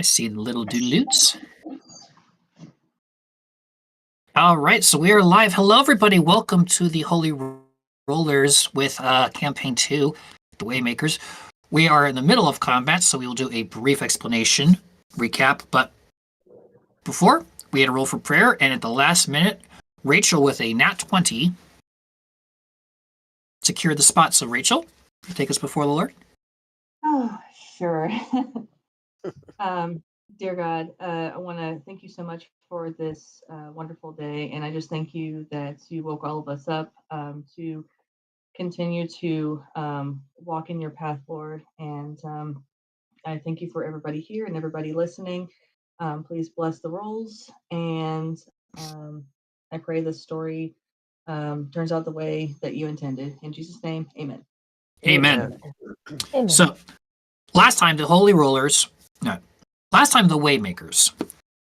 see the little doodloots. All right, so we are live. Hello, everybody. Welcome to the Holy Rollers with Campaign 2, the Waymakers. We are in the middle of combat, so we will do a brief explanation, recap. But before, we had a roll for prayer, and at the last minute, Rachel with a nat 20 secured the spot. So, Rachel, take us before the Lord. Oh, sure. Dear God, I want to thank you so much for this wonderful day. And I just thank you that you woke all of us up to continue to walk in your path, Lord. And I thank you for everybody here and everybody listening. Please bless the rolls. And I pray this story turns out the way that you intended. In Jesus' name, amen. Amen. Amen. So, last time the Waymakers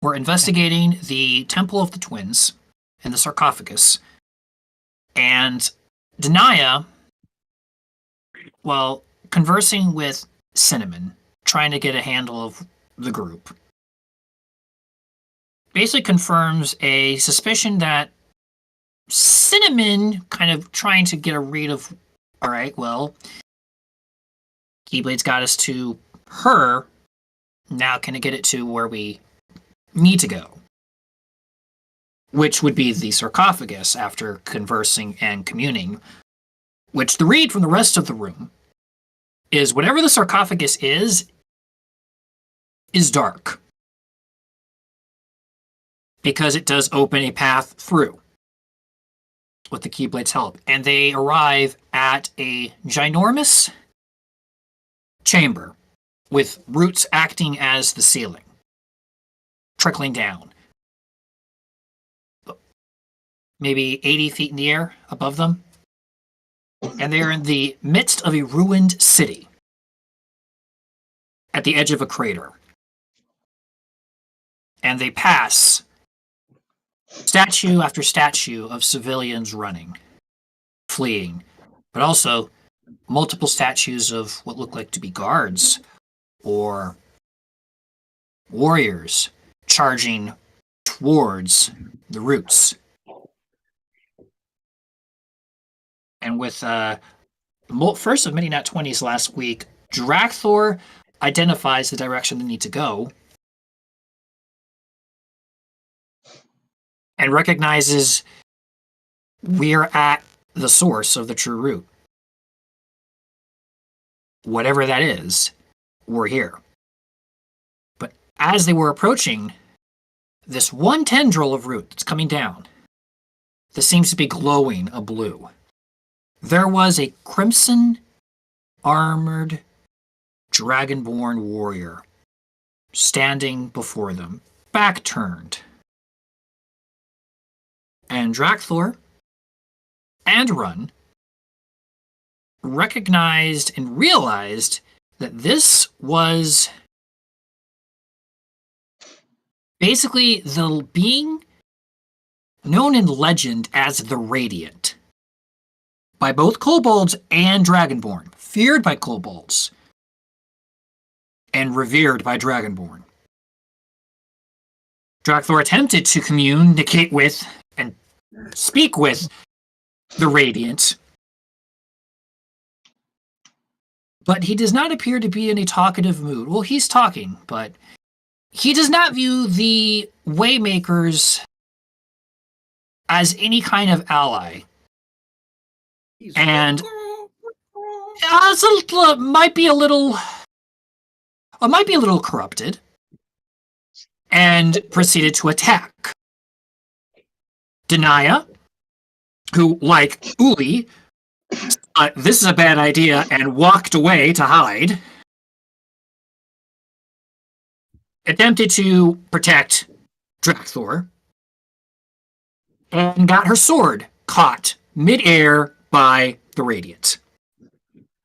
were investigating the Temple of the Twins and the sarcophagus, and Denia, well, conversing with Cinnamon, trying to get a handle of the group, basically confirms a suspicion that Cinnamon kind of trying to get a read of, all right, well, Keyblade's got us to her. Now can it get it to where we need to go? Which would be the sarcophagus after conversing and communing. Which the read from the rest of the room is whatever the sarcophagus is dark. Because it does open a path through with the Keyblade's help. And they arrive at a ginormous chamber with roots acting as the ceiling, trickling down. Maybe 80 feet in the air above them. And they're in the midst of a ruined city at the edge of a crater. And they pass statue after statue of civilians running, fleeing, but also multiple statues of what look like to be guards or warriors charging towards the roots. And with first of many nat 20s last week, Drakthor identifies the direction they need to go and recognizes we're at the source of the true root. Whatever that is, we're here. But as they were approaching this one tendril of root that's coming down, that seems to be glowing a blue, there was a crimson armored dragonborn warrior standing before them, back turned. And Drakthor and Run recognized and realized that this was basically the being known in legend as the Radiant by both kobolds and dragonborn, feared by kobolds and revered by dragonborn. Drakthor attempted to communicate with and speak with the Radiant, but he does not appear to be in a talkative mood. Well, he's talking, but he does not view the Waymakers as any kind of ally. And might be a little corrupted, and proceeded to attack Denia, who, like Uli, this is a bad idea, and walked away to hide. Attempted to protect Drakthor, and got her sword caught mid-air by the Radiant.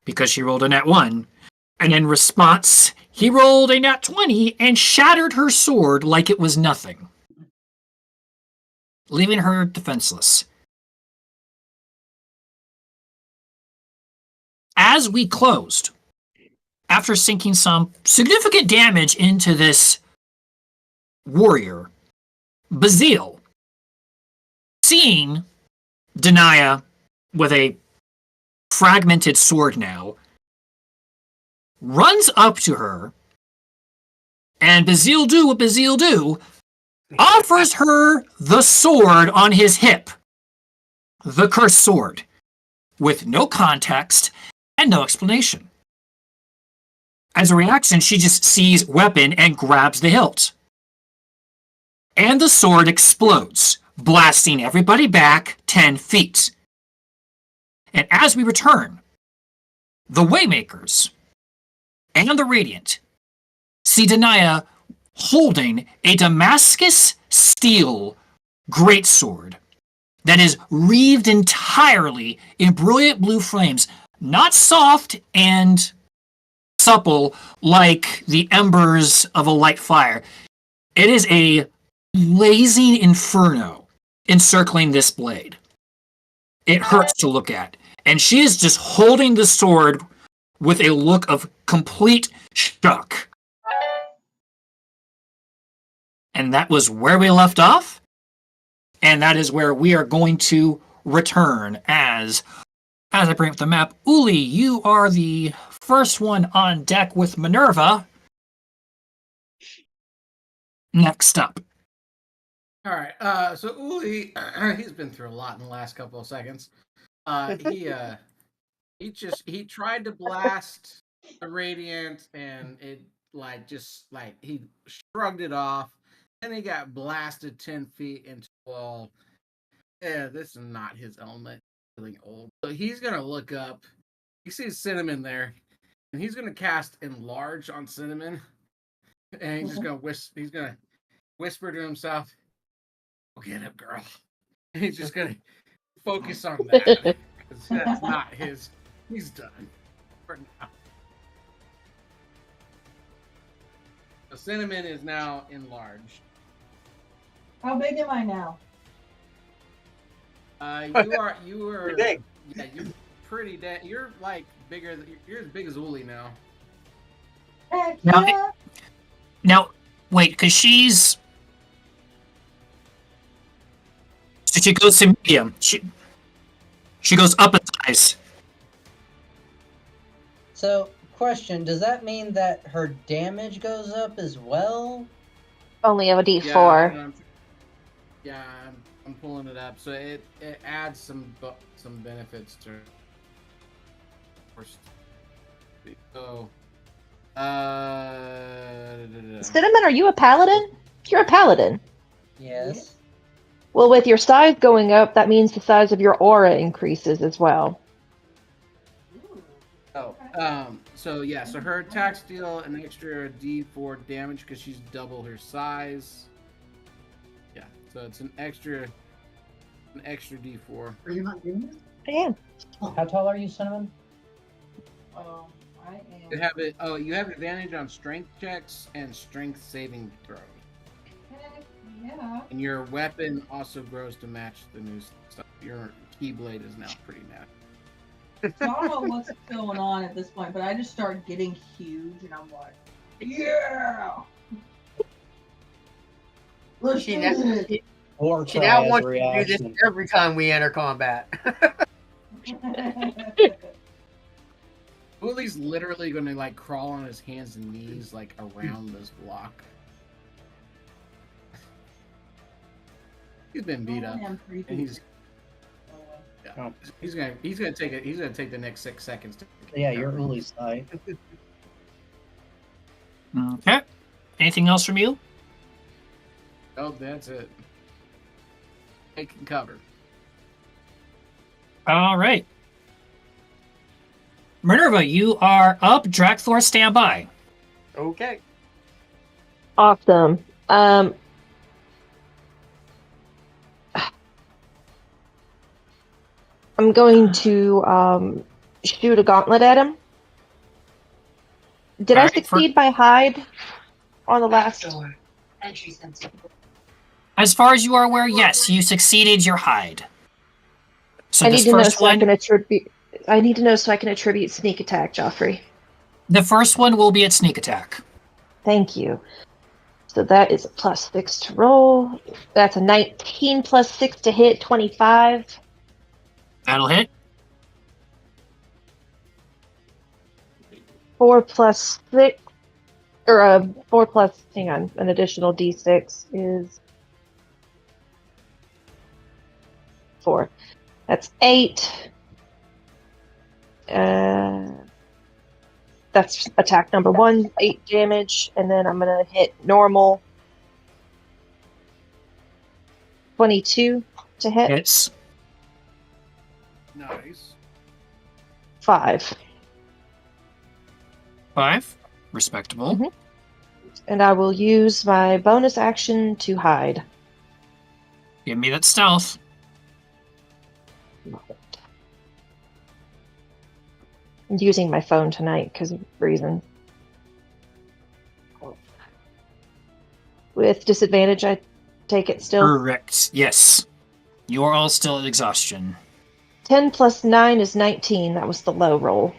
Because she rolled a nat 1. And in response, he rolled a nat 20 and shattered her sword like it was nothing, leaving her defenseless. As we closed, after sinking some significant damage into this warrior, Bazil, seeing Denia with a fragmented sword now, runs up to her, and Bazil do what Bazil do, offers her the sword on his hip, the cursed sword, with no context and no explanation. As a reaction, she just sees weapon and grabs the hilt. And the sword explodes, blasting everybody back 10 feet. And as we return, the Waymakers and the Radiant see Denia holding a Damascus steel greatsword that is wreathed entirely in brilliant blue flames, not soft and supple like the embers of a light fire. It is a blazing inferno encircling this blade. It hurts to look at. And she is just holding the sword with a look of complete shock. And that was where we left off. And that is where we are going to return as I bring up the map. Uli, you are the first one on deck with Minerva. Next up. All right. So Uli, he's been through a lot in the last couple of seconds. He tried to blast the Radiant, and it he shrugged it off. Then he got blasted 10 feet into the wall. Yeah, this is not his element. Feeling old, so he's gonna look up. He sees Cinnamon there, and he's gonna cast Enlarge on Cinnamon, and he's just gonna He's gonna whisper to himself, "Go get him, girl." And he's just gonna focus on that because that's not his. He's done for now. So Cinnamon is now enlarged. How big am I now? You are Pretty big. Yeah, you're pretty dead. You're like bigger. You're as big as Uli now. Heck Now, yeah. Now, wait, because so she goes to medium. She goes up in size. So, question, does that mean that her damage goes up as well? Only of a D4. Yeah, I'm pulling it up. So it adds some benefits to. So, Cinnamon, are you a paladin? You're a paladin. Yes. Well, with your size going up, that means the size of your aura increases as well. So her attacks deal an extra D4 damage because she's double her size. Yeah, so it's an extra D4. Are you not doing this? I am. How tall are you, Cinnamon? I am. You have advantage on strength checks and strength saving throws. Heck yeah. And your weapon also grows to match the new stuff. Your keyblade is now pretty mad. So I don't know what's going on at this point, but I just start getting huge, and I'm like, yeah. Let's She do now, this. she, War she cry now as a wants to do reaction. this every time we enter combat. Uli's literally going to crawl on his hands and knees around this block. He's been beat up, and he's gonna take the next 6 seconds to. Yeah, you're Uli's side. Okay. Anything else from you? Oh, that's it. Taking cover. All right. Minerva, you are up. Drakthor, stand by. Okay. Awesome. I'm going to shoot a gauntlet at him. Did I Alright, succeed by hide on the last? Entry sensitive. As far as you are aware, yes, you succeeded your hide. So I need this to know first so I one, can attribute. I need to know so I can attribute sneak attack, Joffrey. the first one will be at sneak attack. Thank you. So that is a +6 to roll. That's a 19 plus 6 to hit, 25. That'll hit. 4 plus 6, or 4 plus, hang on, an additional d6 is 4. That's 8. That's attack number 1, 8 damage, and then I'm gonna hit normal. 22 to hit. Hits. Nice. 5. 5. Respectable. Mhm. And I will use my bonus action to hide. Give me that stealth. I'm using my phone tonight because of reasons. With disadvantage, I take it still. Correct. Yes. You are all still at exhaustion. 10 plus 9 is 19. That was the low roll.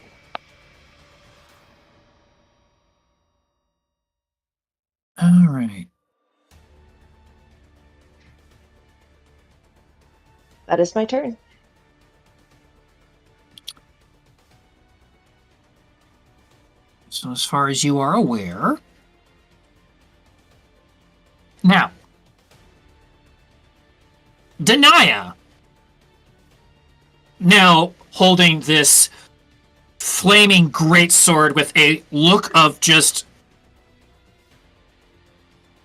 All right. That is my turn. So as far as you are aware... Now, Denia, now holding this flaming greatsword with a look of just...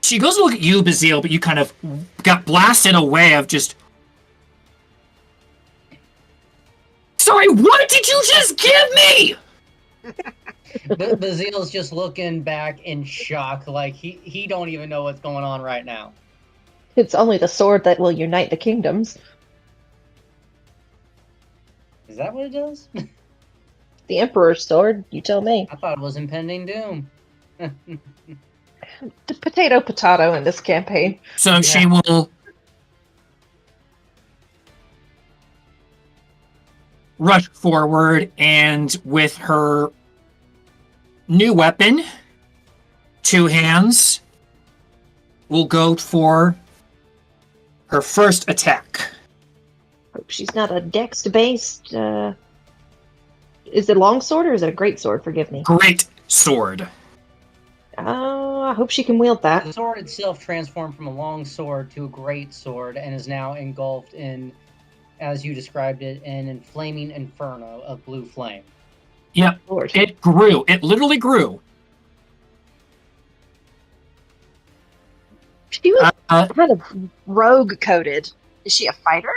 She goes to look at you, Bazil, but you kind of got blasted away of just... Sorry, what did you just give me? Bazil's just looking back in shock, like he don't even know what's going on right now. It's only the sword that will unite the kingdoms. Is that what it does? The Emperor's sword, you tell me. I thought it was impending doom. The potato in this campaign. So she will rush forward and with her new weapon, 2 hands, will go for her first attack. Hope she's not a dex-based. Is it a longsword or is it a greatsword? Forgive me. Great sword. Oh, I hope she can wield that. The sword itself transformed from a long sword to a great sword and is now engulfed in, as you described it, an inflaming inferno of blue flame. Yep, Lord. it grew. It literally grew. She was Uh, kind of rogue-coded. Is she a fighter?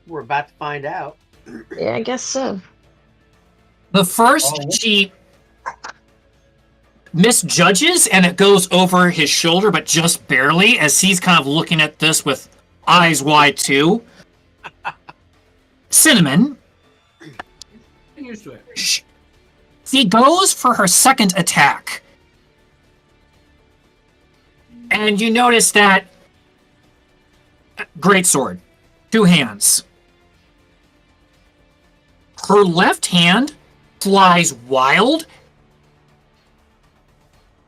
We're about to find out. Yeah, I guess so. The first, Oh. she misjudges and it goes over his shoulder, but just barely, as he's kind of looking at this with eyes wide too. Cinnamon, Get used to it. she goes for her second attack. And you notice that greatsword, 2 hands. Her left hand flies wild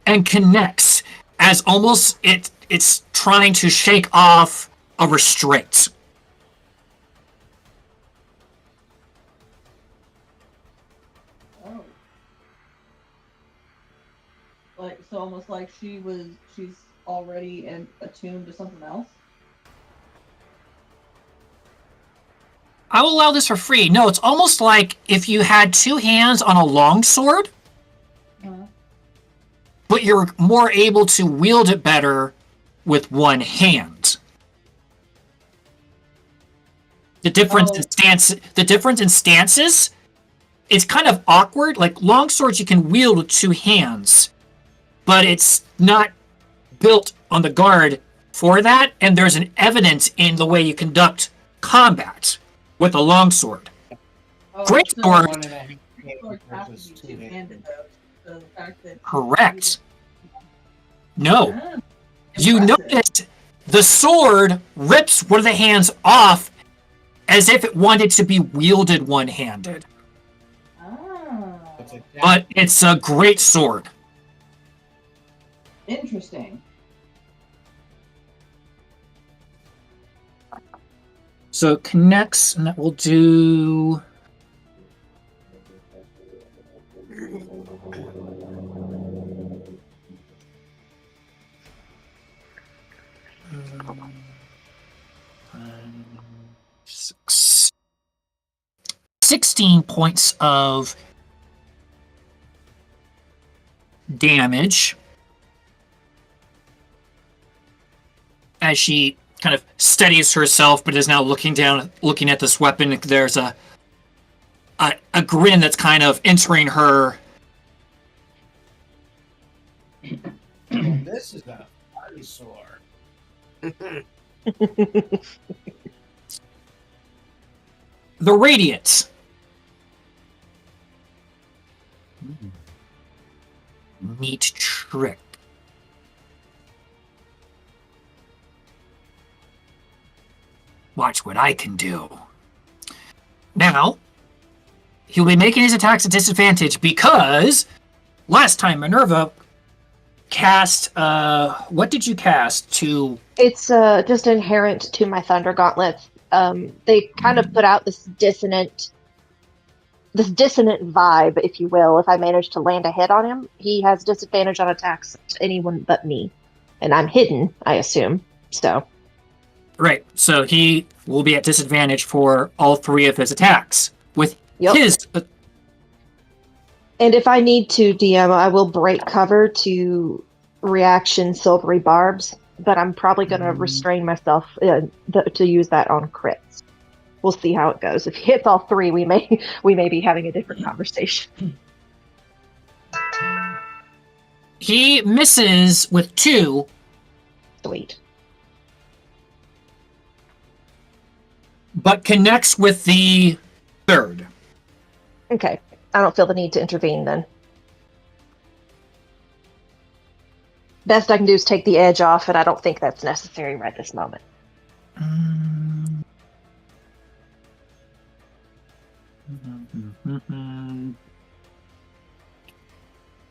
and connects as almost it's trying to shake off a restraint. Oh. Like, so almost like she's already attuned to something else? I will allow this for free. No, it's almost like if you had 2 hands on a long sword, but you're more able to wield it better with 1 hand. The difference in stances, it's kind of awkward. Like long swords you can wield with 2 hands, but it's not built on the guard for that, and there's an evidence in the way you conduct combat with a longsword. Great so sword. One and a half swords have to versus be 2 two-handed, though. So the fact that Correct. No. Ah, You impressive. notice the sword rips one of the hands off as if it wanted to be wielded one-handed. Ah. That's exactly But it's a great sword. Interesting. So it connects, and that will do. Six. 16 points of damage as she kind of steadies herself, but is now looking down, looking at this weapon. There's a grin that's kind of entering her. This is a party sword. The Radiant. Neat trick. Watch what I can do. Now, he'll be making his attacks at disadvantage because last time Minerva cast, what did you cast to... It's just inherent to my Thunder Gauntlets. They kind of put out this dissonant vibe, if you will. If I manage to land a hit on him, he has disadvantage on attacks to anyone but me. And I'm hidden, I assume. So... Right, so he will be at disadvantage for all three of his attacks. With his... And if I need to, DM, I will break cover to reaction Silvery Barbs, but I'm probably going to restrain myself to use that on crits. We'll see how it goes. If he hits all three, we may be having a different conversation. He misses with 2. Sweet. But connects with the 3rd. Okay. I don't feel the need to intervene then. Best I can do is take the edge off, and I don't think that's necessary right this moment. And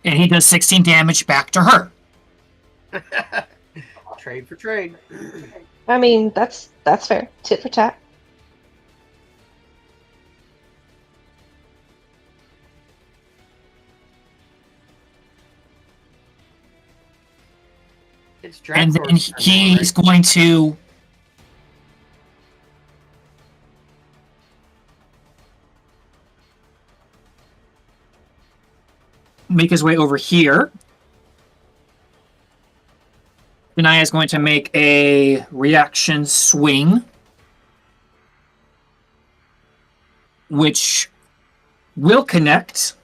he does 16 damage back to her. Trade for trade. I mean, that's fair. Tit for tat. It's And then Draxor's turn now, he's right? going to make his way over here. Benaya is going to make a reaction swing, which will connect.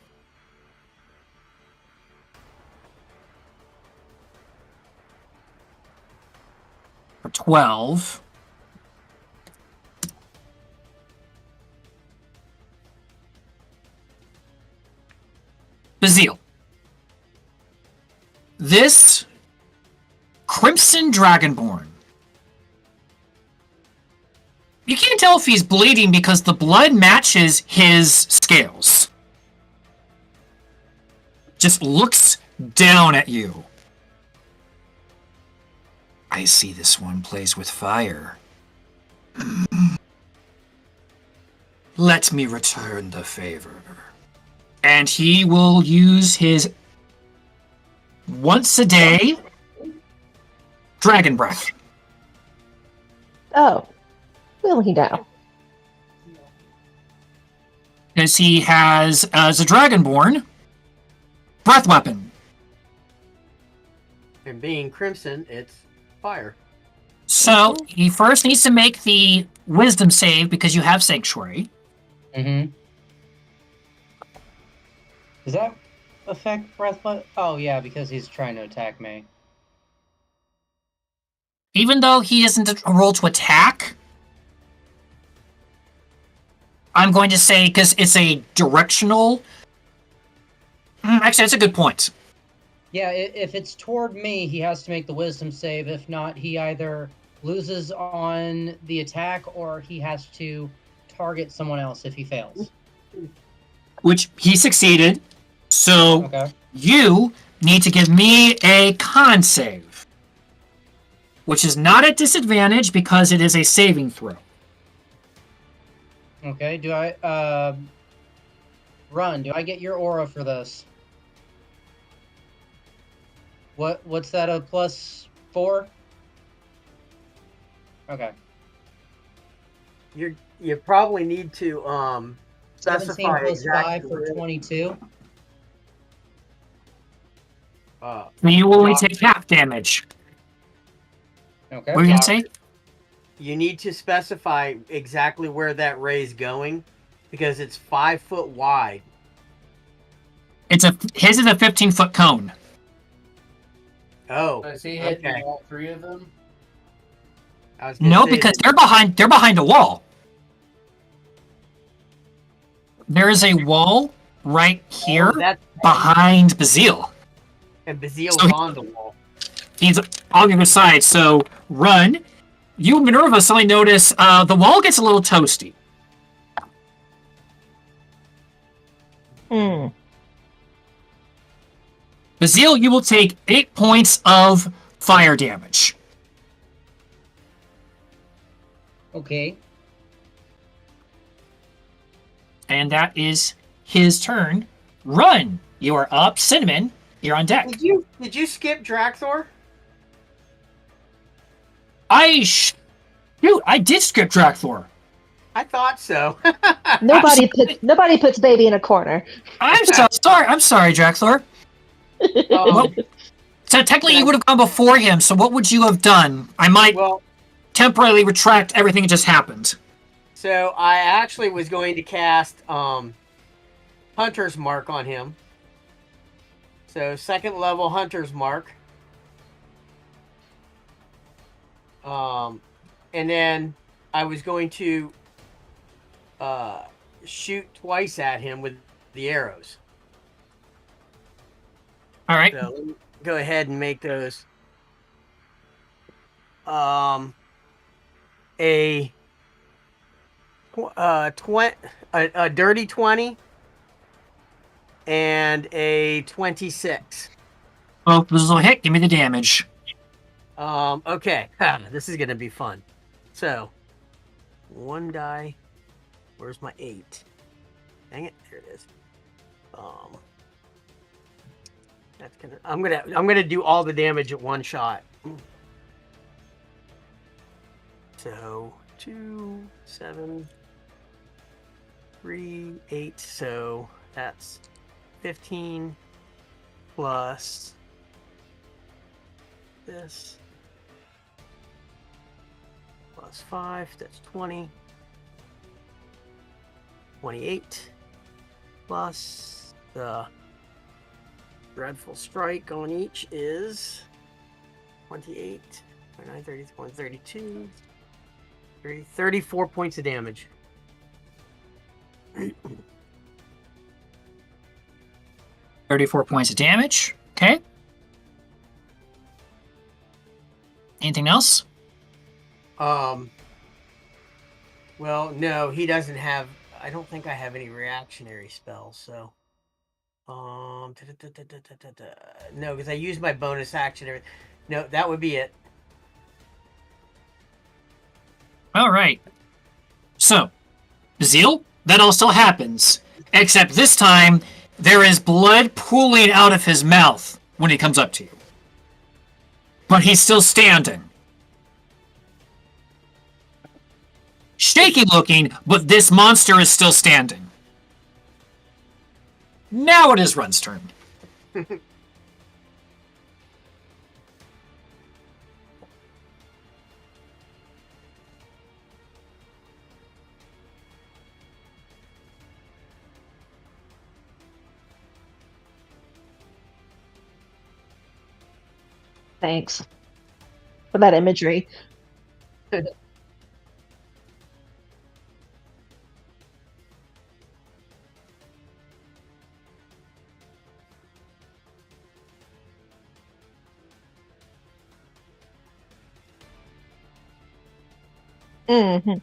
For 12. Bazil. This Crimson Dragonborn. You can't tell if he's bleeding because the blood matches his scales. Just looks down at you. I see this one plays with fire. Let me return the favor. And he will use his once a day Dragon Breath. Oh. Will he now? As he has, as a Dragonborn, Breath Weapon. And being Crimson, it's fire. So he first needs to make the Wisdom save because you have Sanctuary. Mm-hmm. Does that affect breath? Oh yeah, because he's trying to attack me. Even though he isn't a roll to attack, I'm going to say, because it's a directional... Actually, that's a good point. Yeah, if it's toward me, he has to make the wisdom save. If not, he either loses on the attack or he has to target someone else if he fails. Which he succeeded. So Okay. you need to give me a con save, which is not at disadvantage because it is a saving throw. Okay, do I Run, do I get your aura for this? What's that, a +4? Okay. You probably need to 17 specify plus exactly 5 for where- 22. You will only take half damage. Okay. What are you gonna say? You need to specify exactly where that ray's going, because it's 5 foot wide. His is a 15-foot cone. Oh, Is he hitting okay. all three of them? I was gonna No, say because that- they're behind a wall. There is a wall right here Oh, that's behind Bazil. and Bazille's So he- on the wall. He's on the other side, so run. You, Minerva, suddenly notice the wall gets a little toasty. Hmm. Bazil, you will take 8 points of fire damage. Okay. And that is his turn. Run! You are up. Cinnamon, you're on deck. Did you skip Draxor? Shoot, I did skip Draxor. I thought so. Nobody puts baby in a corner. I'm so sorry. I'm sorry, Draxor. Um, So technically, you would have gone before him. So what would you have done? I might well, temporarily retract everything that just happened. so I actually was going to cast Hunter's Mark on him. So 2nd level Hunter's Mark. And then I was going to shoot twice at him with the arrows. All right. So let me go ahead and make those a dirty 20 and a 26. Well, this will hit. Give me the damage. Okay. This is gonna be fun. So 1 die. Where's my 8? Dang it, there it is. That's gonna I'm gonna do all the damage at one shot. So 2, 7, 3, 8. So that's 15 plus this plus 5. That's 20. 28 plus the dreadful strike on each is 28, 29, 30, 32, 30, 34 points of damage. 34 points of damage. Okay. Anything else? Well, no, he doesn't have. I don't think I have any reactionary spells, so. No, because I used my bonus action. No, that would be it. All right. So, Zeal, that all still happens, except this time there is blood pooling out of his mouth when he comes up to you. But he's still standing. Shaky looking, but this monster is still standing. Now it is Run's turn. Thanks for that imagery. Mm-hmm.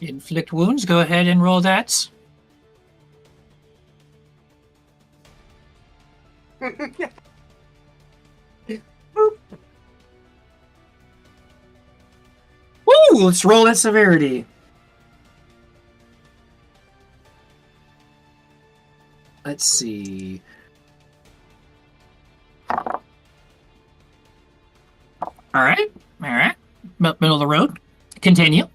Inflict wounds. Go ahead and roll that. Woo! Let's roll that severity. Let's see. All right. All right. Middle of the road. Continue.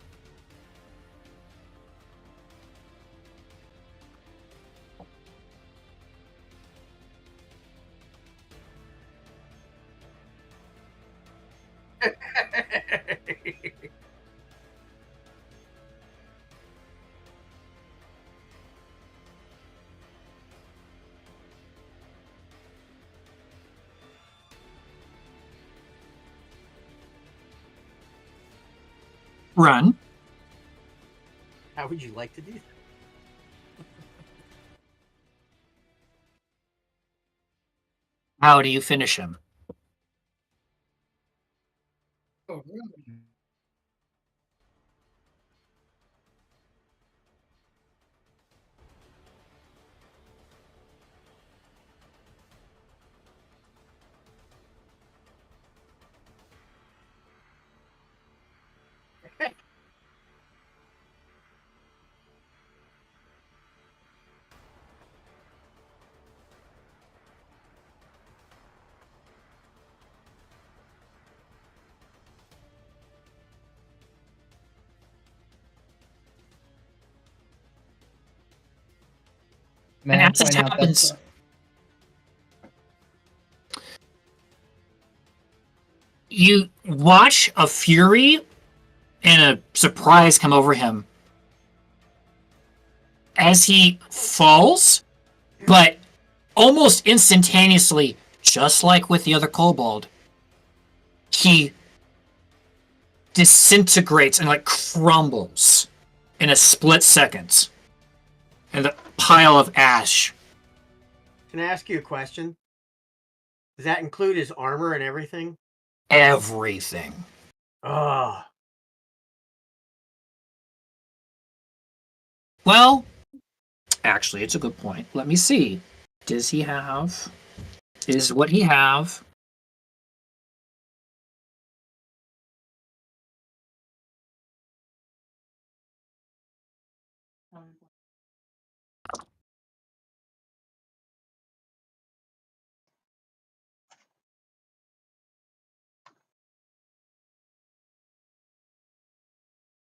Run. How would you like to do that? How do you finish him? Oh, really? May And I as this point out happens- that's You watch a fury and a surprise come over him as he falls, but almost instantaneously, just like with the other kobold, he disintegrates and like crumbles in a split second in the pile of ash. Can I ask you a question? Does that include his armor and everything? Everything. Oh, Well, actually, it's a good point. Let me see. Does he have? Is what he have?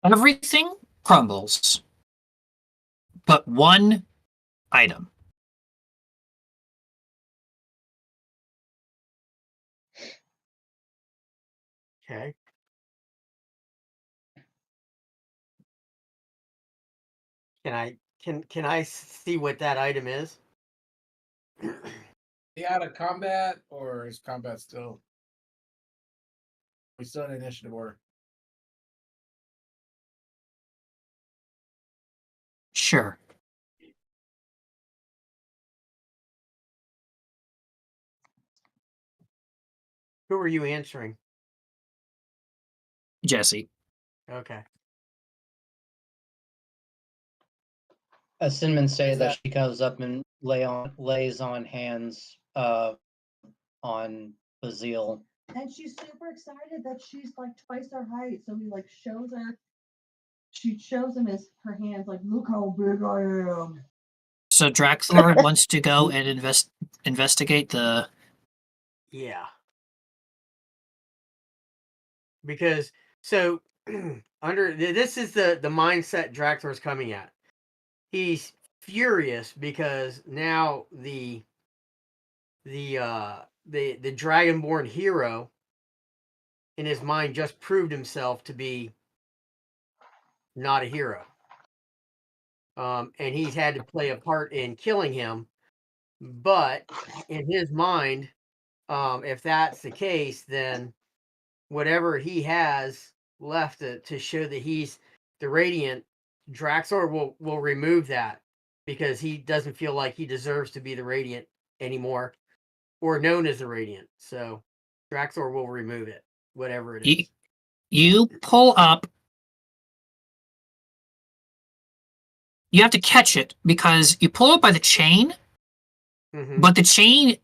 Everything crumbles, but one item. okay. Can I see what that item is? He out of combat, or is combat still? We still in initiative order. Sure. Who are you answering? Jesse. Okay. as Cinnamon say Is that that- she goes up and lays on hands on Bazil. And she's super excited that she's like twice our height. So he like shows her. She shows him his her hands like, look how big I am. So Draxlord wants to go and investigate the. Yeah. Because so this is the mindset Draxler's coming at. He's furious because now the Dragonborn hero in his mind just proved himself to be not a hero. And he's had to play a part in killing him. But in his mind, if that's the case, then whatever he has left to show that he's the Radiant, Draxor will remove that because he doesn't feel like he deserves to be the Radiant anymore or known as the Radiant. So Draxor will remove it, whatever it is. You pull up you have to catch it because you pull it by the chain, Mhm. but the chain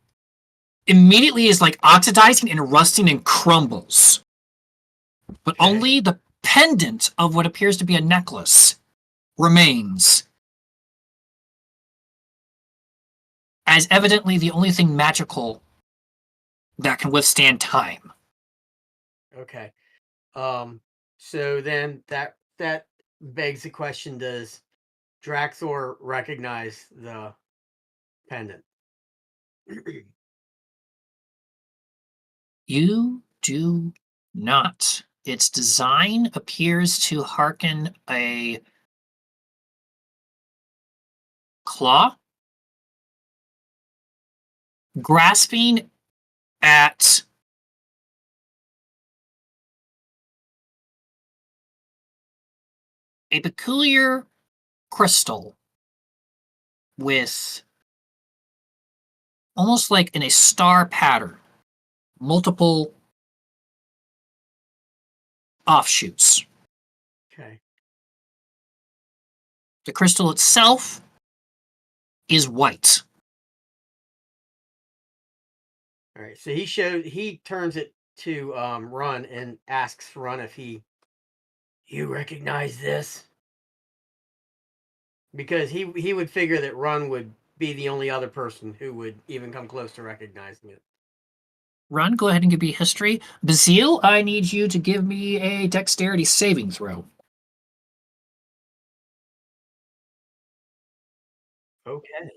immediately is like oxidizing and rusting and crumbles. But Okay. only the pendant of what appears to be a necklace remains. As evidently the only thing magical that can withstand time. Okay. So then that begs the question: does Draxor recognize the pendant? You do not. Its design appears to hearken a claw grasping at a peculiar crystal with almost like in a star pattern, multiple offshoots. Okay. The crystal itself is white. All right. So he turns it to Run and asks Run if you recognize this, because he would figure that Run would be the only other person who would even come close to recognizing it. Run, go ahead and give me history. Bazil, I need you to give me a dexterity saving throw. Okay.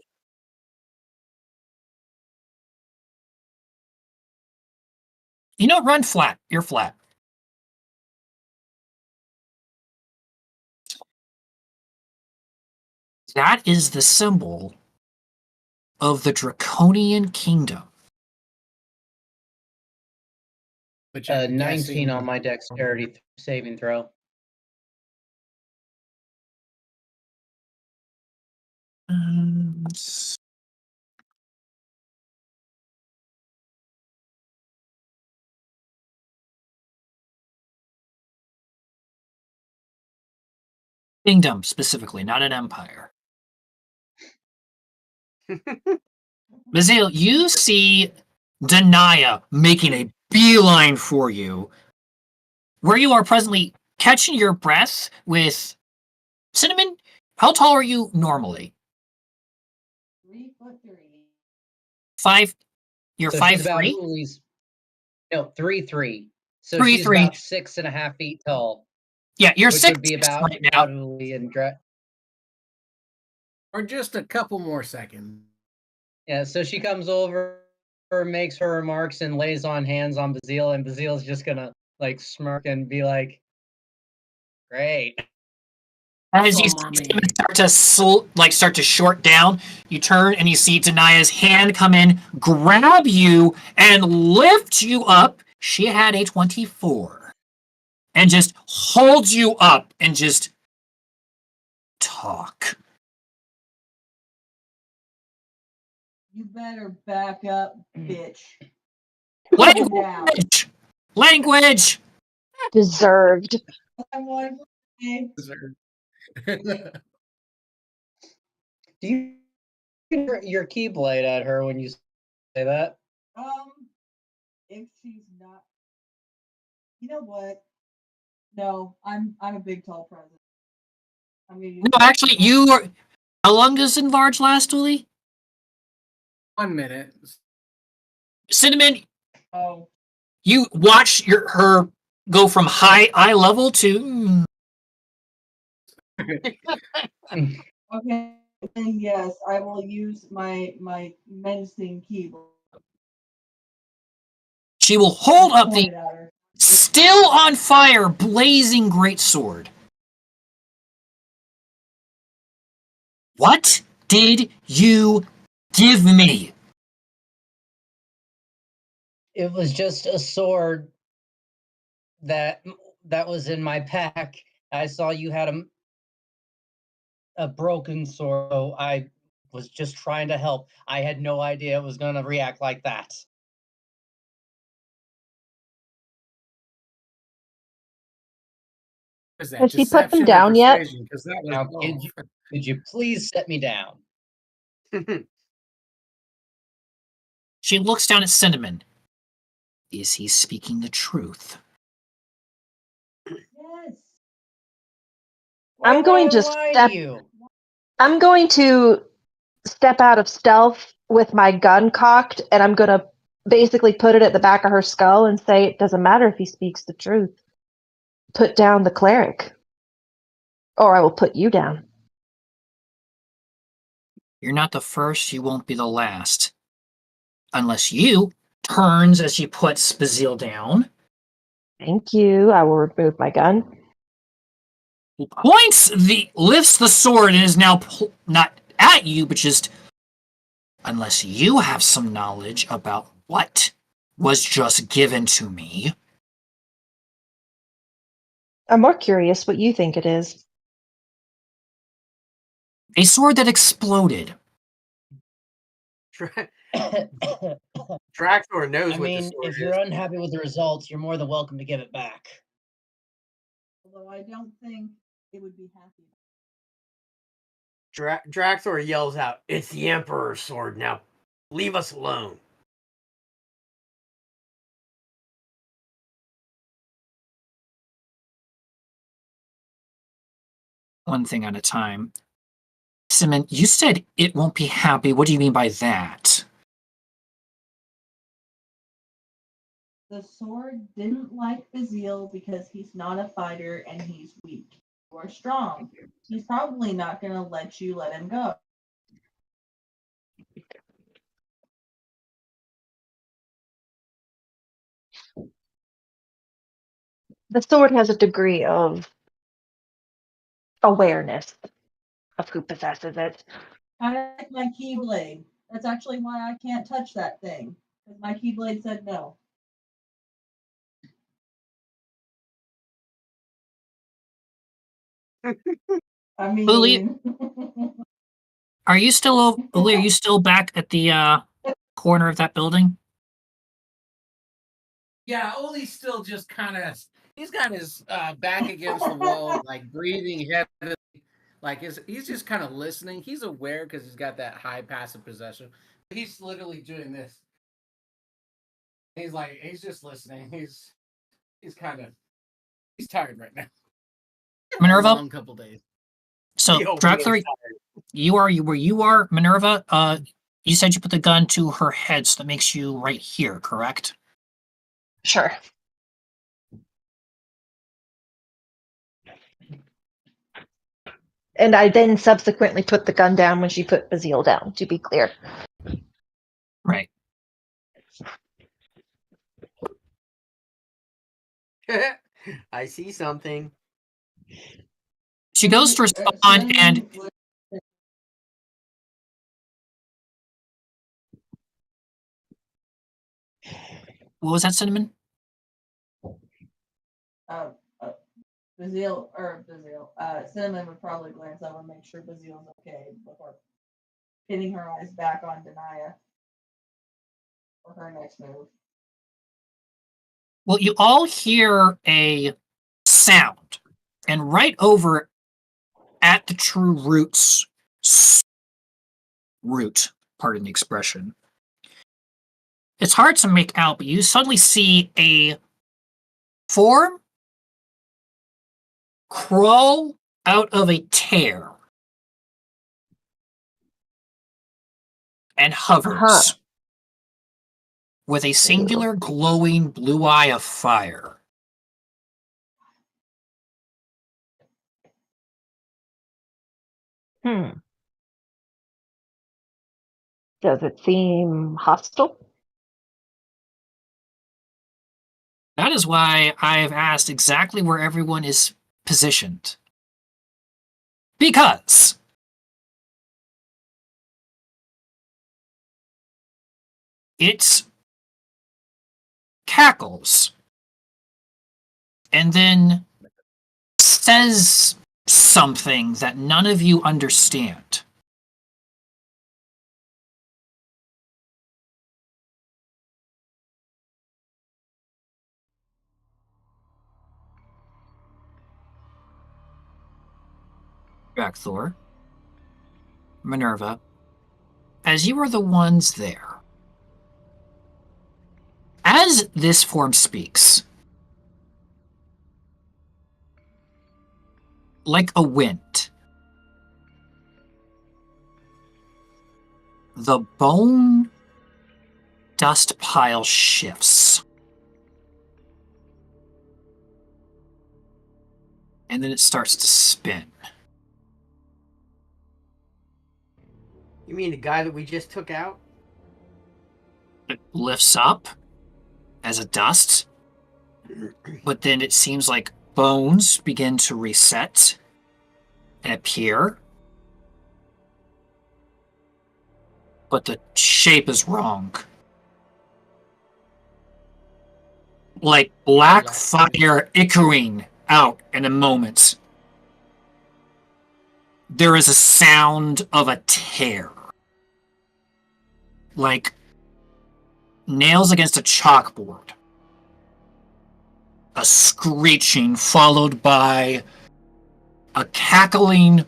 You know, Run flat. You're flat. That is the symbol of the Draconian Kingdom. Which I'm 19 guessing on my dexterity saving throw. Kingdom, specifically, not an empire. Bazil, you see Denia making a beeline for you, where you are presently catching your breath with Cinnamon. How tall are you normally? 3'3". 5. You're So she's about 5'3"? Uli's. No, 3'3". So Three, she's three. about 6.5 feet tall, Yeah, you're which 6 would be about right now. Uli and or just a couple more seconds. yeah. So she comes over, makes her remarks, and lays on hands on Bazil, and Bazil's just gonna like smirk and be like, "Great." As you Oh, see mommy. him start to short down, you turn and you see Denia's hand come in, grab you, and lift you up. She had a 24. And just hold you up and just talk. You better back up, bitch. Language! Language! Deserved. I'm one. Do you your keyblade at her when you say that? If she's not, you know what? No, I'm a big tall present. I mean, No, actually, you are. How long does enlarge last, Uli? 1 minute. Cinnamon, Oh, you watch her go from high eye level to. okay. Then yes, I will use my menacing keyboard. She will hold up the Point it at her. still on fire, blazing greatsword. What did you give me? It was just a sword that was in my pack. I saw you had a broken sword, so I was just trying to help. I had no idea it was going to react like that. Is that Has she put them deception or down yet? persuasion? Because that was Now, both. could you please set me down? She looks down at Cinnamon. Is he speaking the truth? Yes. Why I'm going would I to lie step. you? I'm going to step out of stealth with my gun cocked, and I'm going to basically put it at the back of her skull and say, "It doesn't matter if he speaks the truth. Put down the cleric, or I will put you down." You're not the first, you won't be the last. Unless you turns as she puts Bazil down. Thank you. I will remove my gun. Lifts the sword and is now not at you, but just, unless you have some knowledge about what was just given to me. I'm more curious what you think it is. A sword that exploded. Tra- I Tractor knows what the mean, sword if is. you're unhappy with the results, you're more than welcome to give it back. Although I don't think it would be happy. Draxor yells out, "It's the Emperor's sword now. Leave us alone." One thing at a time. Simon, you said it won't be happy. What do you mean by that? The sword didn't like Bazil because he's not a fighter and he's weak. You're strong. He's probably not going to let you let him go. The sword has a degree of awareness of who possesses it. Kind of like my Keyblade. That's actually why I can't touch that thing. Because my Keyblade said no. I Uli, mean, are you still back at the corner of that building? Yeah, Oli's still just kind of. He's got his back against the wall, like breathing heavily. Like he's just kind of listening. He's aware because he's got that high passive possession. He's literally doing this. He's just listening. He's kind of he's tired right now. Minerva? Long couple days. So, The old Drag man's 3, you are where you are, Minerva. You said you put the gun to her head, so that makes you right here, correct? Sure. And I then subsequently put the gun down when she put Bazil down, to be clear. Right. tired. I see something. She goes to respond, and what was that, Cinnamon? Cinnamon would probably glance over and make sure Bazil's okay before pinning her eyes back on Denia for her next move. Well, you all hear a sound, and right over at the true root, pardon the expression. It's hard to make out, but you suddenly see a form crawl out of a tear and hovers with a singular glowing blue eye of fire. Does it seem hostile? That is why I have asked exactly where everyone is positioned. Because it cackles and then says something that none of you understand. Drakthor, Minerva, as you are the ones there, as this form speaks, like a wind, the bone dust pile shifts. And then it starts to spin. You mean the guy that we just took out? It lifts up as a dust, but then it seems like bones begin to reset and appear. But the shape is wrong. Like black fire ickering out in a moment. There is a sound of a tear. Like nails against a chalkboard. A screeching followed by a cackling,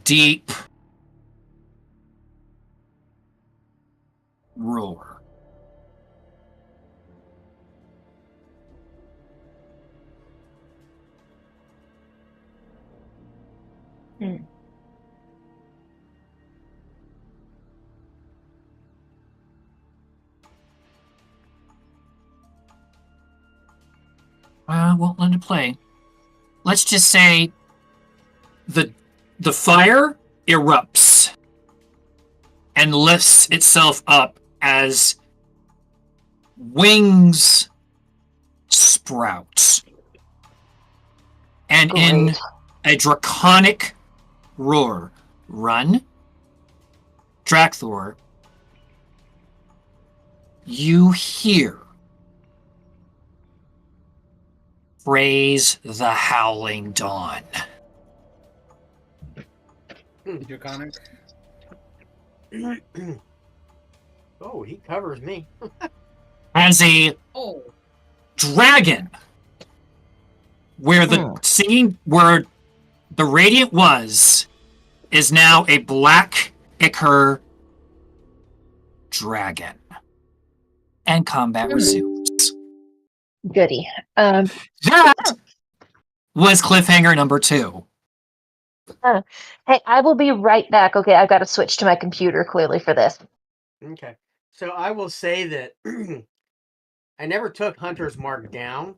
deep roar. Won't let it play. Let's just say the fire erupts and lifts itself up as wings sprout. And in Great. a draconic roar, run, Drakthor, you hear Praise the Howling Dawn. Draconic. Oh, he covers me. As a Oh, dragon, where where the radiant was, is now a black ichor dragon. And combat resumes. Goody. That was cliffhanger number 2. Hey, I will be right back. Okay, I've got to switch to my computer clearly for this. Okay. So I will say that I never took Hunter's Mark down,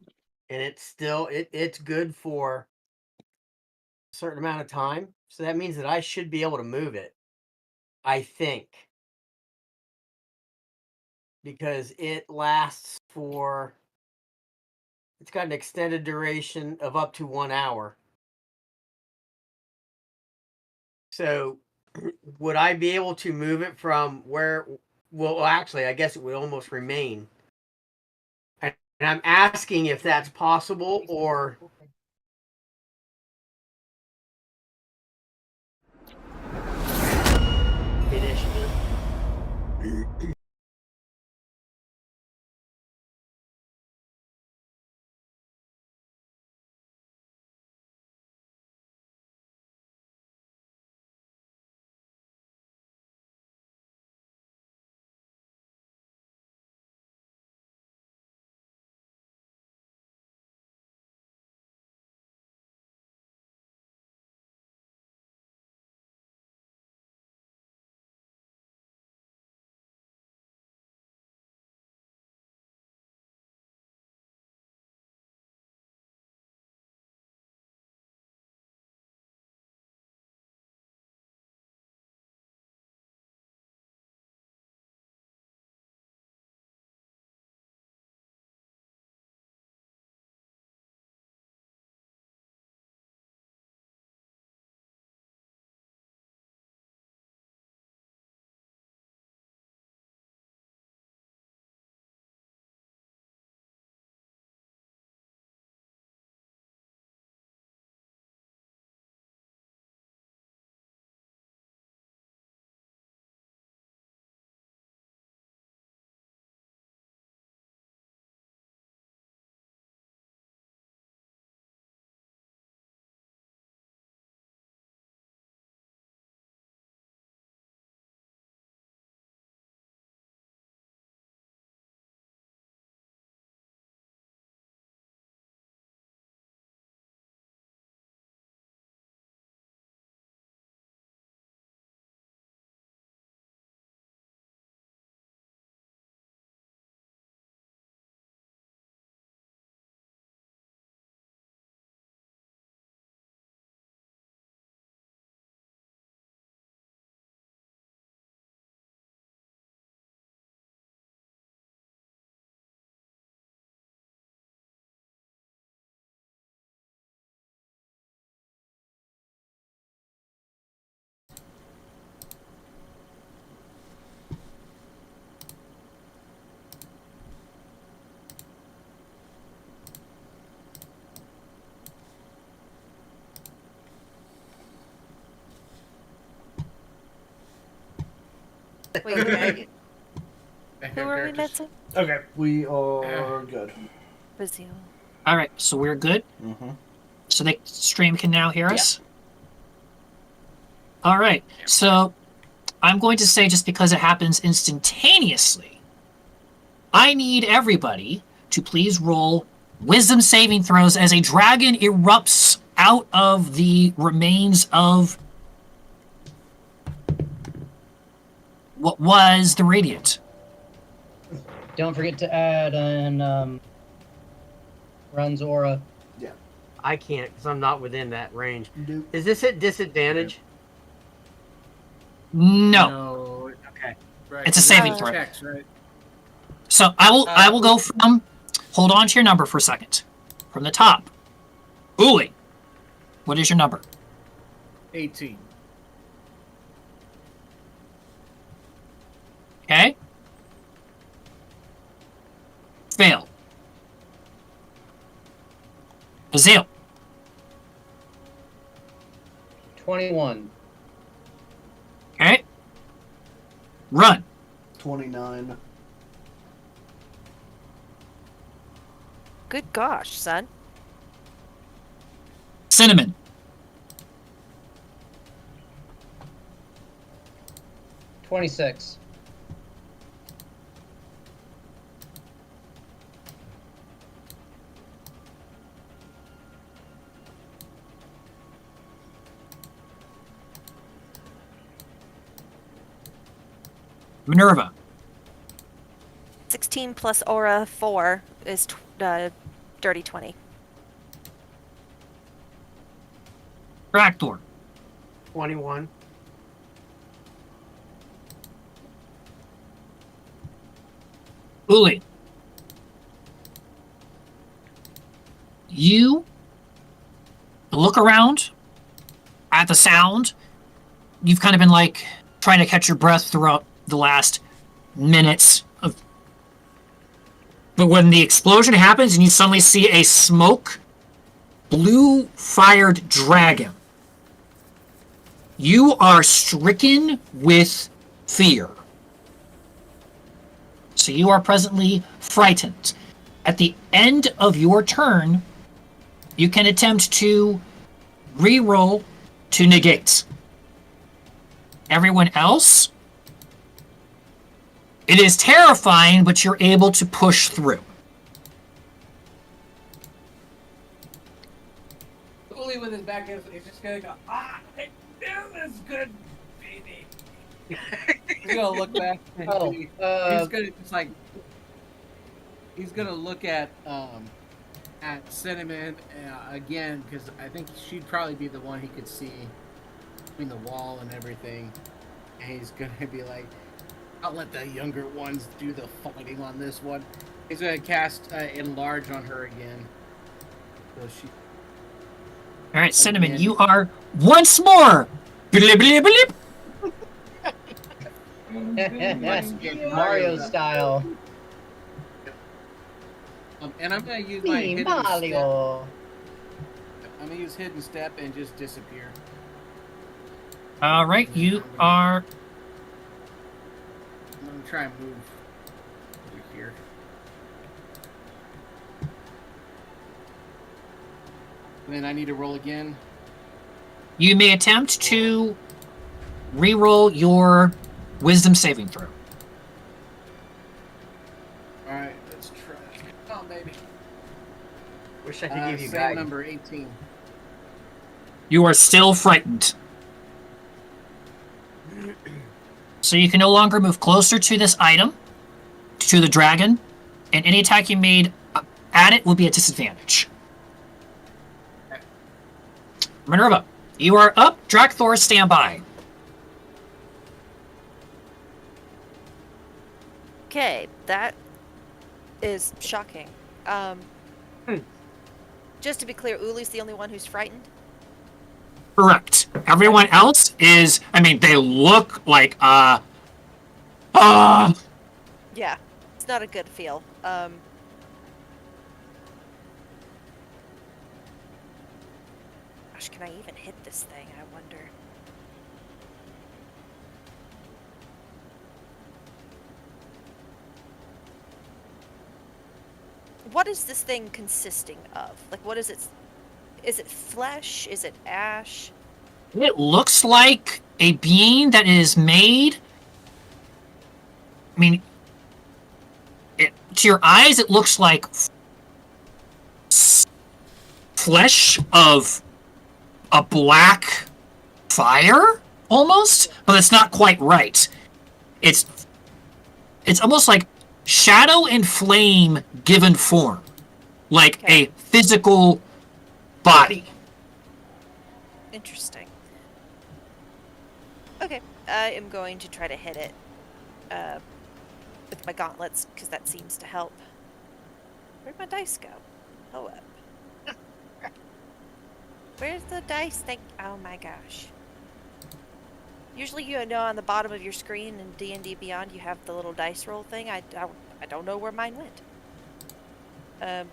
and it's still it's good for a certain amount of time. So that means that I should be able to move it. I think. Because it lasts for it's got an extended duration of up to 1 hour. So would I be able to move it from where well actually I guess it would almost remain. And I'm asking if that's possible or initiative. Wait, Okay. who are we missing? Okay, we are good. Brazil. All right, so we're good. Mm-hmm. So the stream can now hear us. All right, so I'm going to say, just because it happens instantaneously, I need everybody to please roll wisdom saving throws as a dragon erupts out of the remains of what was the Radiant. Don't forget to add an Run's aura. I can't because I'm not within that range. Nope. Is this at disadvantage? No. Okay. Right, It's a 'cause saving it's throw. checks, right? So I will go from, hold on to your number for a second. From the top. Uli, what is your number? 18. Okay. Fail. Azil. 21. Okay. Run. 29. Good gosh, son. Cinnamon. 26. Minerva. 16 plus aura 4 is dirty 20. Tractor. 21. Uli. You look around at the sound. You've kind of been like trying to catch your breath throughout the last minutes of. But when the explosion happens and you suddenly see a smoke, blue fired dragon, you are stricken with fear. So you are presently frightened. At the end of your turn, you can attempt to re-roll to negate. Everyone else, it is terrifying, but you're able to push through. Uli with his back is just gonna go, I knew this good baby. He's gonna look back and Oh, he's gonna just like he's gonna look at Cinnamon again, because I think she'd probably be the one he could see between the wall and everything. And he's gonna be like, I'll let the younger ones do the fighting on this one. He's gonna cast enlarge on her again. So she All right, Cinnamon, Again. you are once more. Blip, blip, blip. Mario style. And I'm gonna use my Me, hidden step. Mario. I'm gonna use hidden step and just disappear. All right, you are. I'm gonna try and move over here. And then I need to roll again. You may attempt to re-roll your wisdom saving throw. All right, let's try. Come on, baby. Wish I could give you Same guidance. number 18. You are still frightened. So you can no longer move closer to this item, to the dragon, and any attack you made at it will be at disadvantage. Minerva, you are up. Drakthor, stand by. Okay, that is shocking. Just to be clear, Uli's the only one who's frightened? Correct. Everyone else is, I mean, they look like, Yeah, it's not a good feel. Gosh, can I even hit this thing, I wonder? what is this thing consisting of? Like, what is it? Is it flesh? Is it ash? It looks like a being that is made. I mean, to your eyes, it looks like flesh of a black fire, almost, but it's not quite right. It's almost like shadow and flame given form, like a physical body. Interesting. Okay, I am going to try to hit it with my gauntlets, because that seems to help. Where'd my dice go? Oh, up. Where's the dice thing? Oh my gosh. Usually, you know, on the bottom of your screen in D&D Beyond, you have the little dice roll thing. I don't know where mine went. I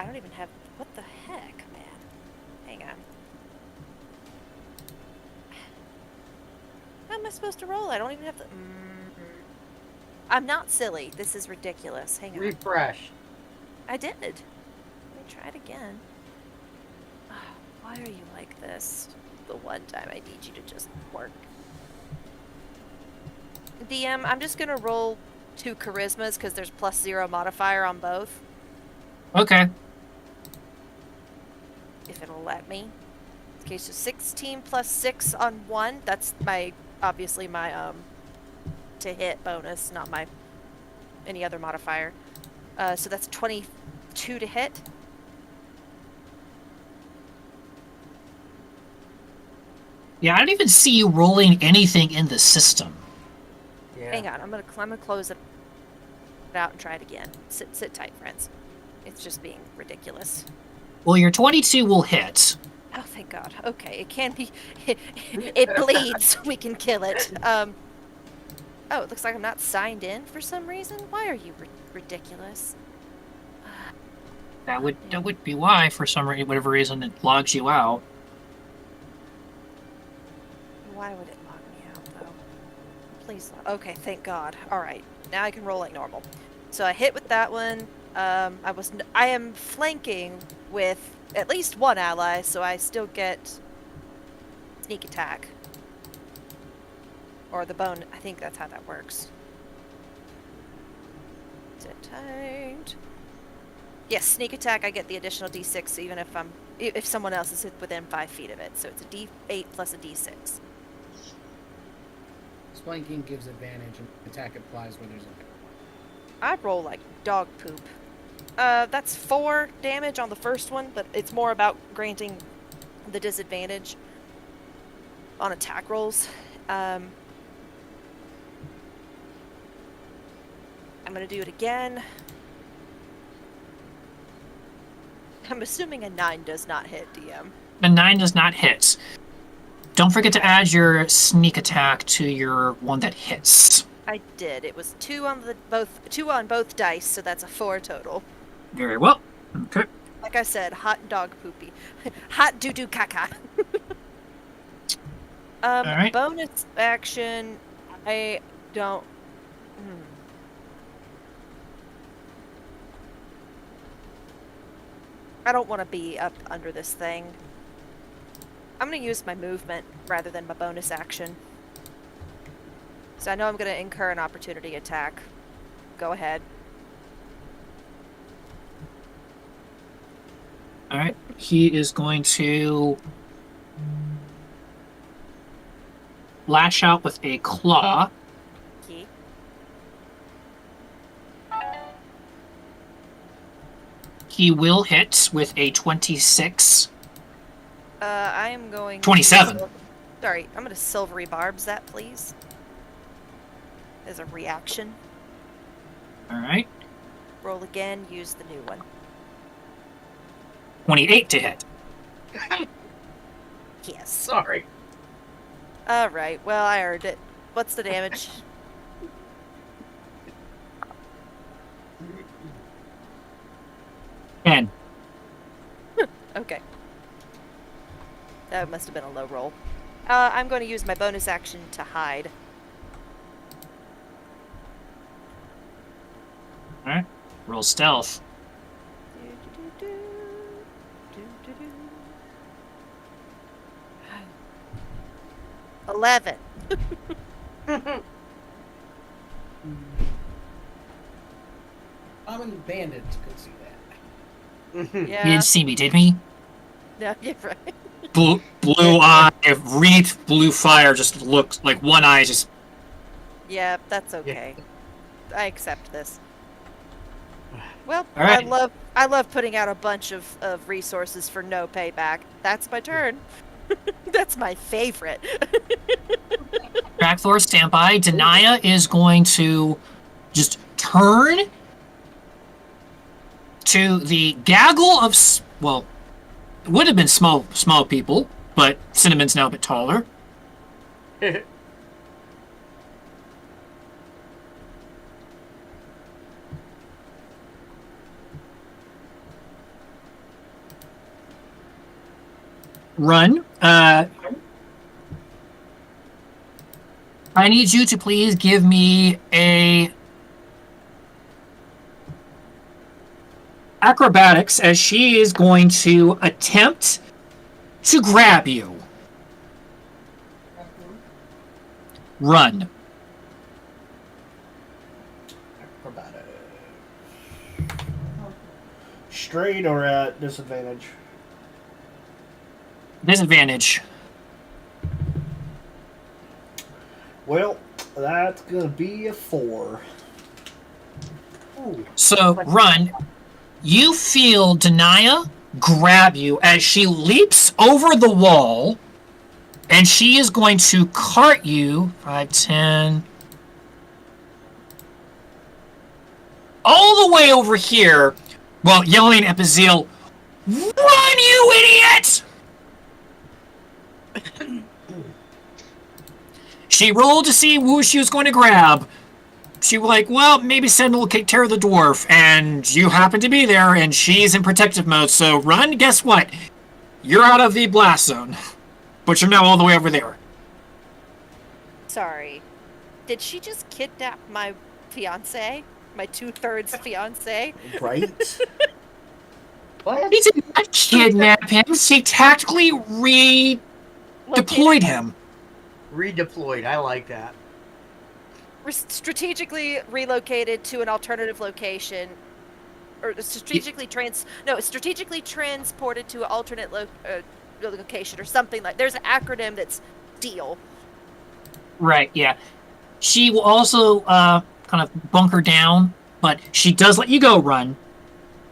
don't even have... What the heck, man? Hang on. How am I supposed to roll? I don't even have the... I'm not silly. This is ridiculous. Hang on. Refresh. I did. Let me try it again. Why are you like this? The one time I need you to just work. DM, I'm just gonna roll 2 charismas because there's +0 modifier on both. Okay. If it'll let me. Okay, so 16 plus 6 on 1. That's my, obviously my, to hit bonus, not my, any other modifier. So that's 22 to hit. Yeah, I don't even see you rolling anything in the system. Yeah. Hang on, I'm gonna close it out and try it again. Sit tight, friends. It's just being ridiculous. Well, your 22 will hit. Oh, thank God. Okay, it can be. It bleeds. We can kill it. Oh, it looks like I'm not signed in for some reason. Why are you ridiculous? That would be why, for whatever reason, it logs you out. Why would it log me out, though? Please. Okay, thank God. All right, now I can roll like normal. So I hit with that one. I am flanking with at least one ally, so I still get sneak attack. Or the bone. I think that's how that works. Sit tight. Yes, sneak attack. I get the additional D6 even if someone else is within 5 feet of it. So it's a D8 plus a D6. Flanking gives advantage and attack applies when there's a... I roll like dog poop. That's 4 damage on the first one, but it's more about granting the disadvantage on attack rolls. I'm gonna do it again. I'm assuming a 9 does not hit, DM. A 9 does not hit. Don't forget to add your sneak attack to your one that hits. I did. It was 2 on both dice, so that's a 4 total. Very well. Okay. Like I said, hot dog poopy. Hot doo-doo caca. Alright. Bonus action, I don't... I don't want to be up under this thing. I'm going to use my movement rather than my bonus action. So I know I'm going to incur an opportunity attack. Go ahead. Alright. He is going to lash out with a claw. Key. He will hit with a 26. I am going 27. Sorry, I'm going to silvery barbs that, please. As a reaction. Alright. Roll again, use the new one. 28 to hit. Yes. Sorry. Alright, well, I earned it. What's the damage? And Okay. That must have been a low roll. I'm going to use my bonus action to hide. alright. Roll stealth. 11. Common bandits could see that. You Yeah. didn't see me, did me? No, you're right. Blue eye, wreath, blue fire just looks like one eye just. Yeah, that's okay. I accept this. Well, All right. I love putting out a bunch of resources for no payback. That's my turn. That's my favorite. Dracthor, stand by. Denia is going to just turn to the gaggle of well, it would have been small people, but Cinnamon's now a bit taller. Run. I need you to please give me a acrobatics, as she is going to attempt to grab you. Run. Acrobatic. Straight or at disadvantage? Disadvantage. Well, that's gonna be a 4. Ooh. So, Run. You feel Denia grab you as she leaps over the wall, and she is going to cart you 5, 10, all the way over here, while yelling at Bazil, "Run, you idiot!" She rolled to see who she was going to grab. She was like, well, maybe Sentinel will take care of the dwarf, and you happen to be there, and she's in protective mode, so Run, guess what? You're out of the blast zone. But you're now all the way over there. Sorry. Did she just kidnap my fiance? My 2/3 fiance? Right? What? She did not kidnap him. She tactically redeployed him. Redeployed. I like that. Strategically relocated to an alternative location, or strategically transported to an alternate location, or something like. There's an acronym that's deal. Right, yeah. She will also kind of bunker down, but she does let you go, Run.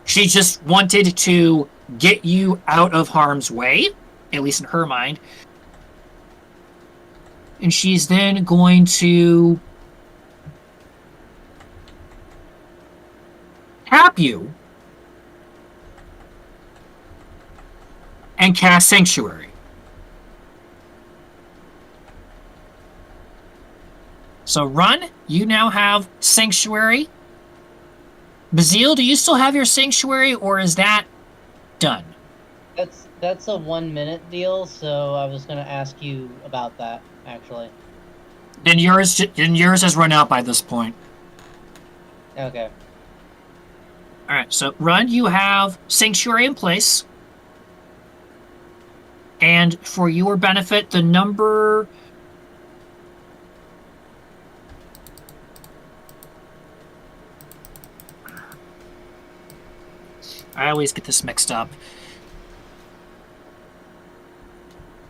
She just wanted to get you out of harm's way, at least in her mind. And she's then going to tap you and cast Sanctuary. So, Run, you now have Sanctuary. Bazil, do you still have your Sanctuary, or is that done? That's a 1 minute deal, so I was gonna ask you about that, actually. Then yours has run out by this point. Okay. Alright, so Run, you have Sanctuary in place. And for your benefit, the number... I always get this mixed up.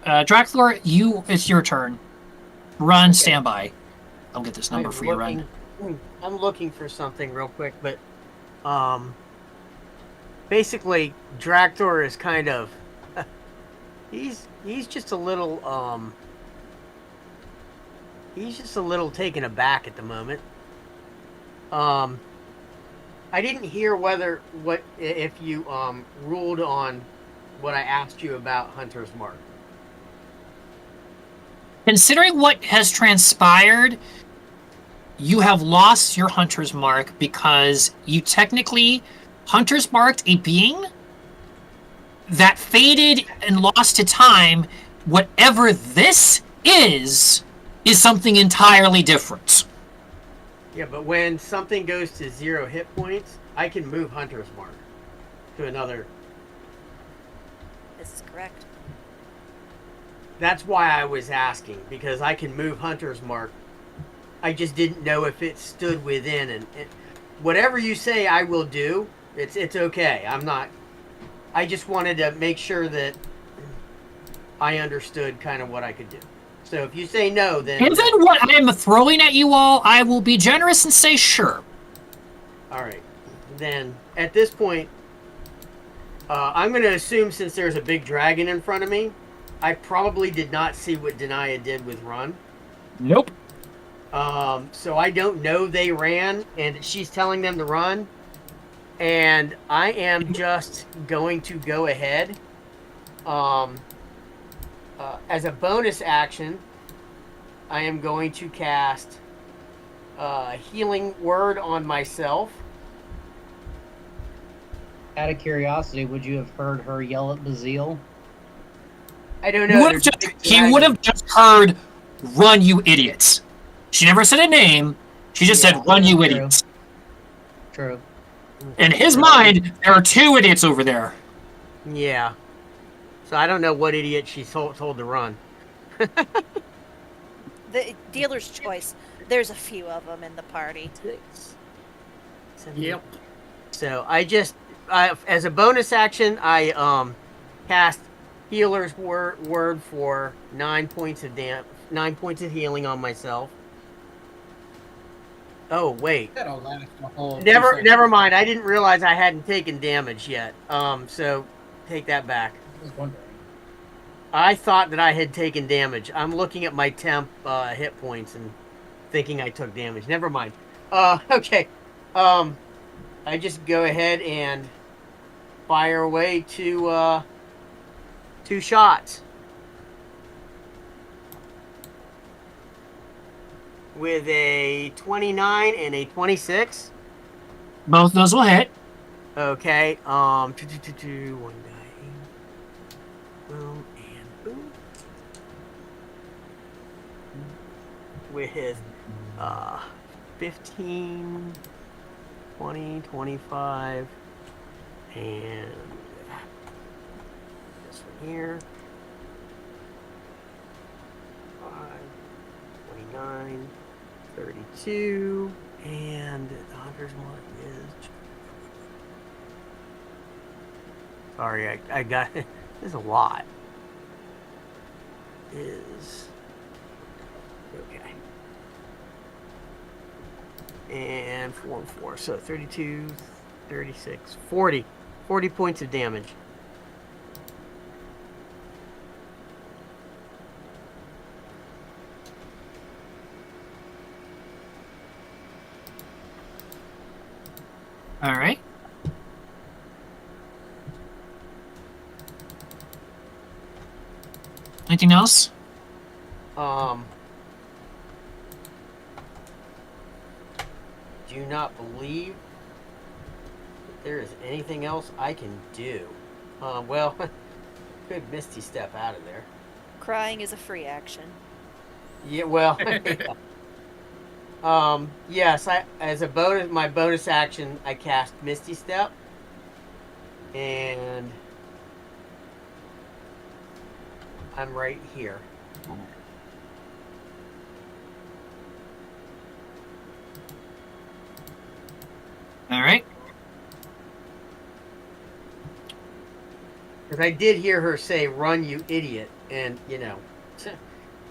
Dracthor, it's your turn. Run, Okay. stand by. I'll get this number for you, Run. I'm looking for something real quick, but basically Dracthor is kind of he's just a little taken aback at the moment. I didn't hear if you ruled on what I asked you about Hunter's Mark. Considering what has transpired, you have lost your Hunter's Mark because you technically Hunter's Marked a being that faded and lost to time. Whatever this is something entirely different. Yeah, but when something goes to 0 hit points, I can move Hunter's Mark to another. This is correct. That's why I was asking, because I can move Hunter's Mark. I just didn't know if it stood within, and whatever you say, I will do. It's okay. I'm not. I just wanted to make sure that I understood kind of what I could do. So if you say no, then Given what I am throwing at you all, I will be generous and say sure. all right. Then at this point, I'm going to assume since there's a big dragon in front of me, I probably did not see what Denia did with Run. Nope. So I don't know they ran, and she's telling them to run. And I am just going to go ahead. As a bonus action, I am going to cast Healing Word on myself. Out of curiosity, would you have heard her yell at Bazil? I don't He know. would have just heard, "Run, you idiots." She never said a name. She just said, "Run, you true. idiots." True. In his mind, there are 2 idiots over there. Yeah. So I don't know what idiot she's told to run. The dealer's choice. There's a few of them in the party. 6, 7, Yep. So I just, as a bonus action, I cast Healer's word for 9 points of 9 points of healing on myself. Oh wait, That'll last a whole. never mind. I didn't realize I hadn't taken damage yet. So take that back. I was wondering. I thought that I had taken damage. I'm looking at my temp hit points and thinking I took damage. Never mind. Okay. I just go ahead and fire away 2 shots with a 29 and a 26. Both those will hit. Okay. 1 die. Boom and boom. With 15, 20, 25, and this one here. 5, 29, 32, and the Hunter's Mark is. Sorry, I got. There's a lot. Is. Okay. And 4 and 4. So 32, 36, 40. 40 points of damage. All right. Anything else? Do not believe that there is anything else I can do. Well, could Misty step out of there. Crying is a free action. Yeah, well, yes, as a bonus, my bonus action, I cast Misty Step, and I'm right here. All right. Because I did hear her say, "Run, you idiot," and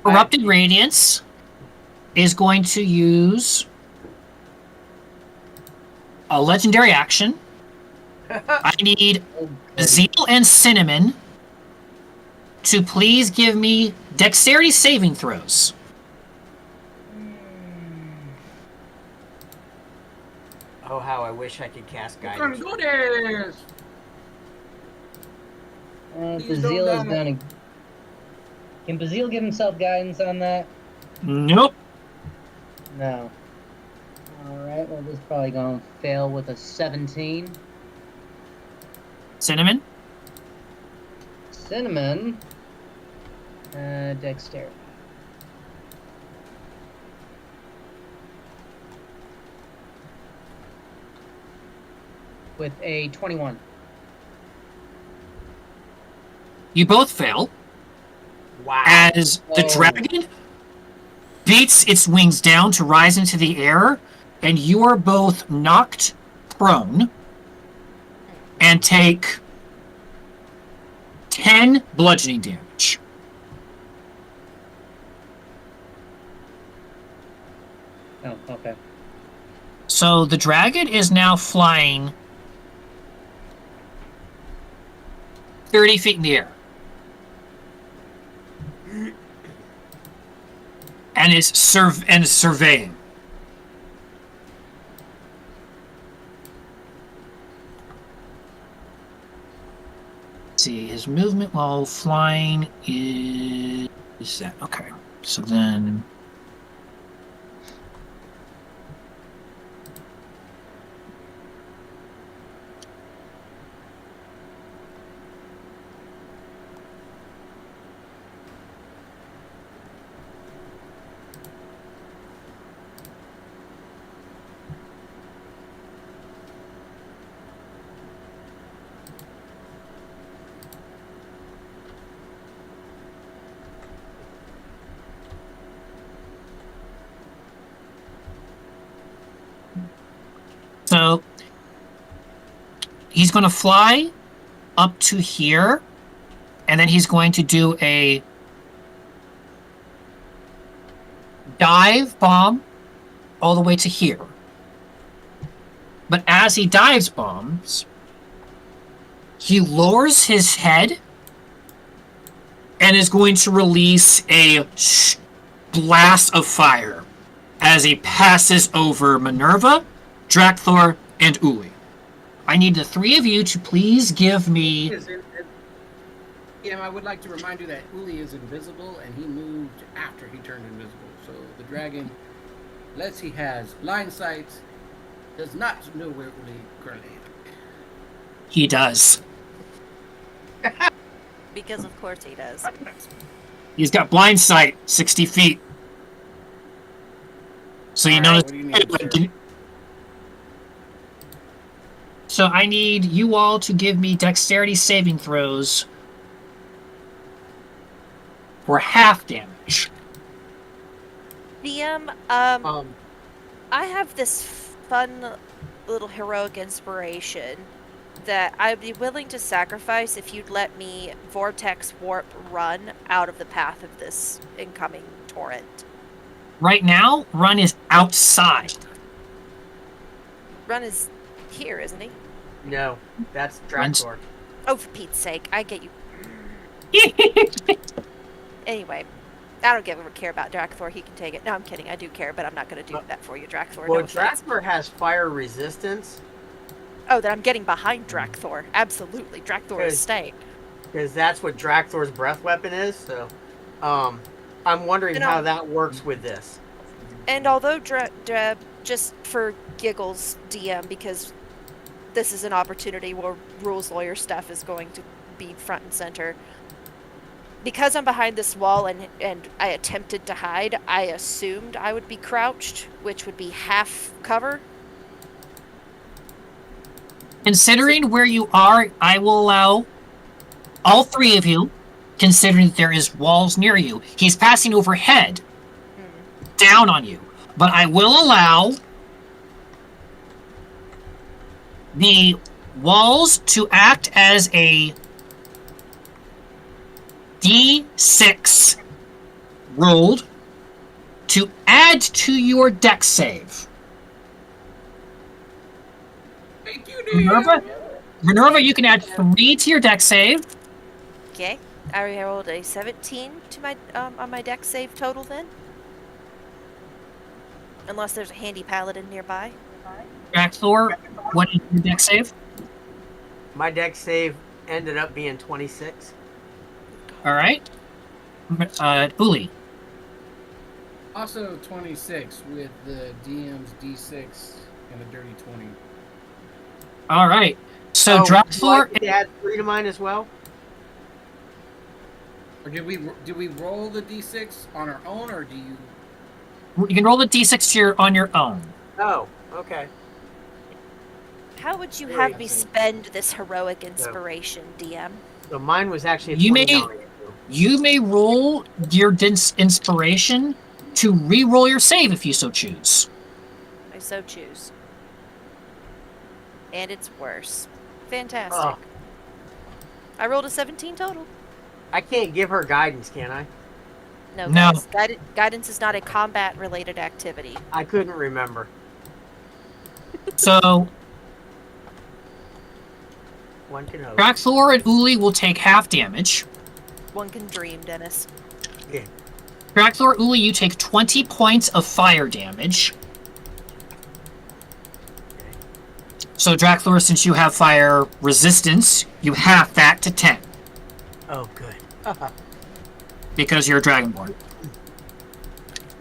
Corrupted Radiance is going to use a legendary action. I need Zeal and Cinnamon to please give me dexterity saving throws. Oh, how I wish I could cast You can guidance. do this. Please don't Bazil is die. gonna. Can Bazil give himself guidance on that? Nope. No. Alright, well, this is probably gonna fail with a 17. Cinnamon? Cinnamon. Dexterity. With a 21. Wow. You both fail. Wow. as the dragon beats its wings down to rise into the air, and you are both knocked prone and take 10 bludgeoning damage. Oh, okay. So the dragon is now flying 30 feet in the air. And is surveying. Let's see, his movement while flying is that okay. So then so he's going to fly up to here, and then he's going to do a dive bomb all the way to here. But as he dives bombs, he lowers his head and is going to release a blast of fire as he passes over Minerva, Drakthor, and Uli. I need the three of you to please give me... I would like to remind you that Uli is invisible, and he moved after he turned invisible. So the dragon, unless he has line sight, does not know where Uli currently is. He does. Because of course he does. He's got blind sight, 60 feet. So you All notice... right, what do you need, sir? So I need you all to give me dexterity saving throws for half damage. DM, I have this fun little heroic inspiration that I'd be willing to sacrifice if you'd let me vortex warp run out of the path of this incoming torrent. Right now, Run is outside. Run is here, isn't he? No, that's Runs- Drakthor. Oh, for Pete's sake, I get you. Anyway, I don't care about Drakthor. He can take it. No, I'm kidding. I do care, but I'm not going to do that for you, Drakthor. Well, No offense. Drakthor has fire resistance Oh, then I'm getting behind Drakthor. Absolutely. Drakthor is Good. staying. because that's what Drakthor's breath weapon is. So, I'm wondering You know- how that works with this. And although, just for giggles, DM, because this is an opportunity where rules lawyer stuff is going to be front and center. Because I'm behind this wall and I attempted to hide, I assumed I would be crouched, which would be half cover. Considering where you are, I will allow all three of you, considering that there is walls near you. He's passing overhead, down on you. But I will allow the walls to act as a D6 rolled to add to your dex save. Thank you, dude. Minerva, you can add 3 to your dex save. Okay. I rolled a 17 to my on my dex save total then. Unless there's a handy paladin nearby. Drakthor, what is your dex save? My dex save ended up being 26. All right. Uli. Also 26 with the DM's D6 and a dirty 20. All right. So Oh, Drakthor, do I add 3 to mine as well. Or did we roll the D6 on our own, or do you? you can roll the d6 on your own. Oh, okay. How would you Great. have me spend this heroic inspiration, DM? So mine was actually a You may- 29. you may roll your inspiration to re-roll your save if you so choose. I so choose. And it's worse. Fantastic. Oh, I rolled a 17 total. I can't give her guidance, can I? No, No. guys. Guidance is not a combat-related activity. I couldn't remember. So One can hope. Draxlor and Uli will take half damage. One can dream, Dennis. Yeah. Draxlor, Uli, you take 20 points of fire damage. So Draxlor, since you have fire resistance, you half that to 10 Oh, good. because you're a Dragonborn.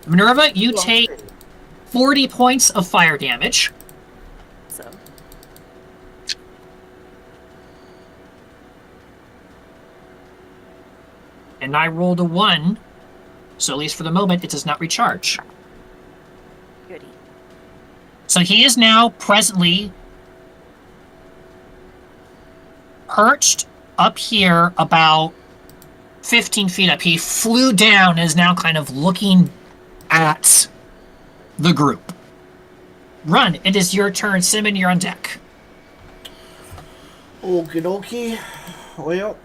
Minerva, you Well, take 40 points of fire damage. So, And I rolled a 1, so at least for the moment, it does not recharge. goody. So he is now presently perched up here about 15 feet up. He flew down and is now kind of looking at the group. Run, it is your turn. Cinnamon, you're on deck. Okie dokie. Well,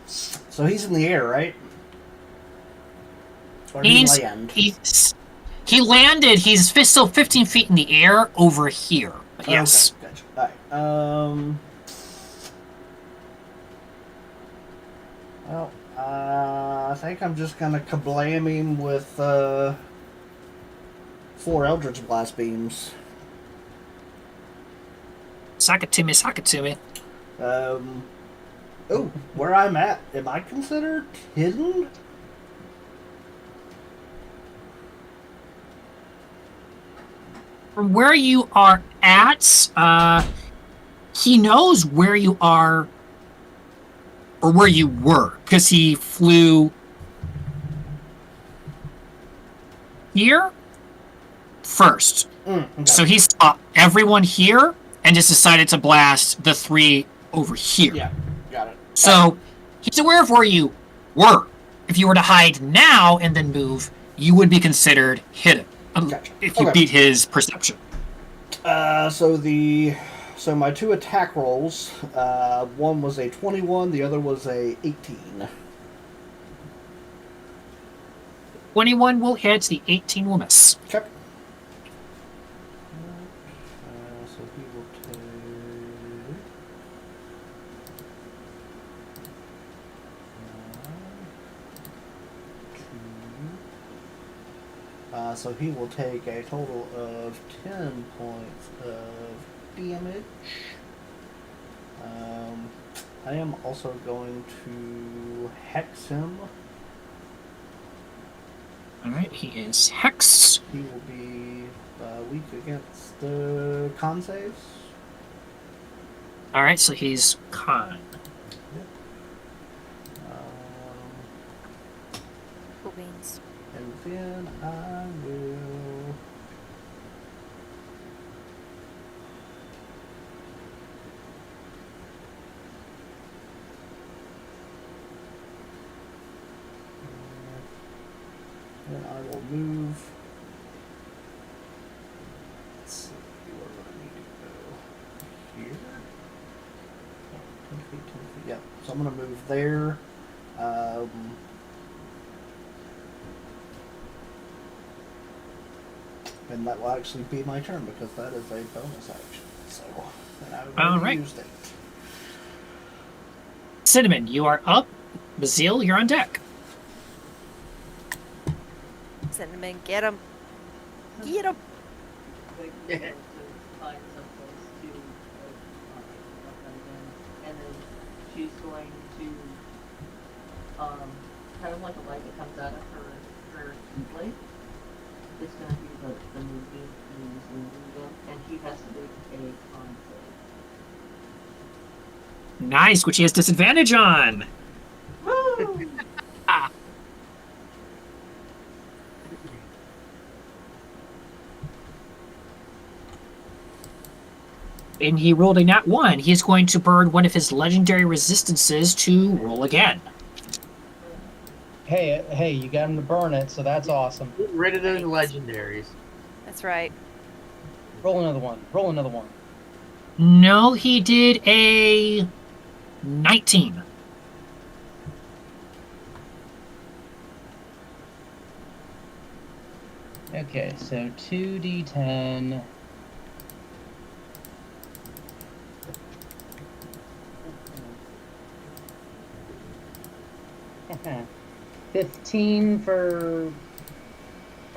so he's in the air, right? Or did he He's, land? he landed, he's still 15 feet in the air over here. But yes. Okay, gotcha. Alright. Well, I think I'm just gonna kablam him with 4 Eldritch Blast Beams. Sock it to me, sock it to me. Oh, where I'm at, am I considered hidden? From where you are at, he knows where you are, or where you were, because he flew here first. Okay. So he saw everyone here and just decided to blast the 3 over here. Yeah, got it. So he's aware of where you were. If you were to hide now and then move, you would be considered hidden. Gotcha. If you Okay. beat his perception. So my 2 attack rolls, one was a 21, the other was a 18. 21 will hit, the 18 will miss. Okay. So he will take. So he will take a total of 10 points of damage. I am also going to hex him. Alright, he is hexed. He will be weak against the con saves. Alright, so he's con. Cool beans. And then I will. Then I will move. Let's see, where do I need to go? Here? Oh, 10 feet, 10 feet. Yeah, so I'm going to move there. And that will actually be my turn because that is a bonus action. So, and I've All already right. used it. Cinnamon, you are up. Bazil, you're on deck. Cinnamon, get him. Get him. Find someplace to and then she's going to kind of like a light that comes out of her blade. It's going to be the moving and she has to make a con save. Nice, which he has disadvantage on. Woo! And he rolled a nat 1. He is going to burn one of his legendary resistances to roll again. Hey, you got him to burn it, so that's awesome. Get rid of those Thanks. legendaries. That's right. Roll another one. Roll another one. No, he did a 19. Okay, so 2d10. Okay. 15 for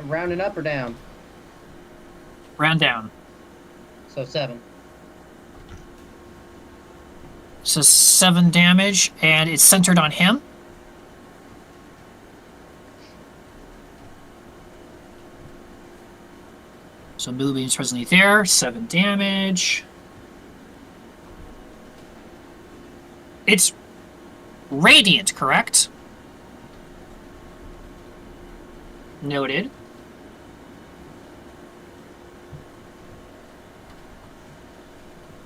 rounding up or down? Round down. So 7. So 7 damage, and it's centered on him. So Moonbeam's presently there. 7 damage. It's radiant, correct? Noted.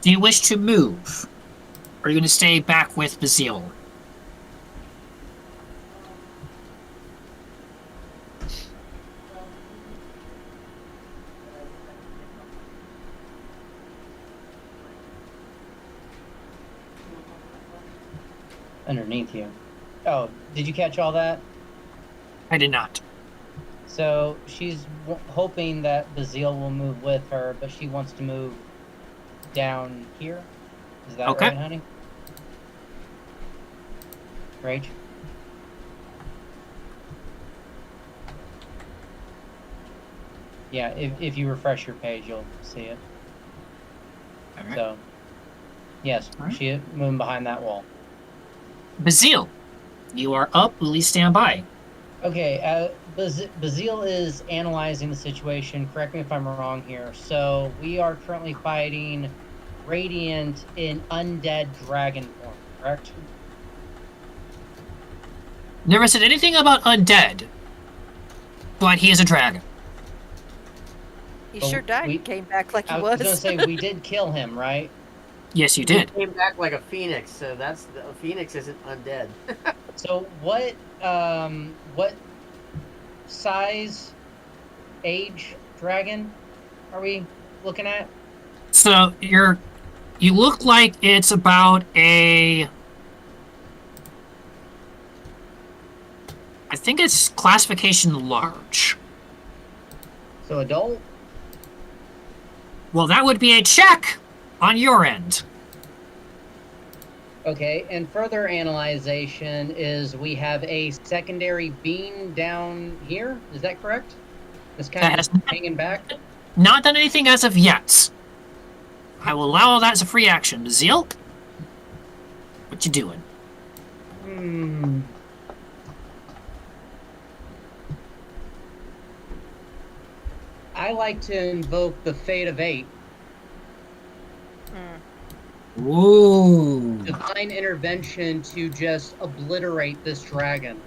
Do you wish to move? Or are you going to stay back with Bazil? Underneath you. Oh, did you catch all that? I did not. So she's hoping that Bazil will move with her, but she wants to move down here. Is that Okay. right, honey? Rach? Yeah, if you refresh your page, you'll see it. All right. So, yes, All right. she moving behind that wall. Bazil, you are up. Uli, stand by. Okay, Bazil is analyzing the situation. Correct me if I'm wrong here. So we are currently fighting Radiant in undead dragon form, correct? Never said anything about undead, but he is a dragon. He Oh, sure died and came back like he I was was. gonna say we did kill him, right? Yes, you He did. came back like a phoenix, so a phoenix isn't undead. So what size, age dragon are we looking at? So you look like it's about a. I think it's classification large. So adult? Well, that would be a check on your end. Okay, and further analyzation is we have a secondary beam down here. Is that correct? It's kind That of has just hanging back. not done anything as of yet. I will allow that as a free action. Bazil, what you doing? I like to invoke the Fate of 8. Ooh. Divine intervention to just obliterate this dragon.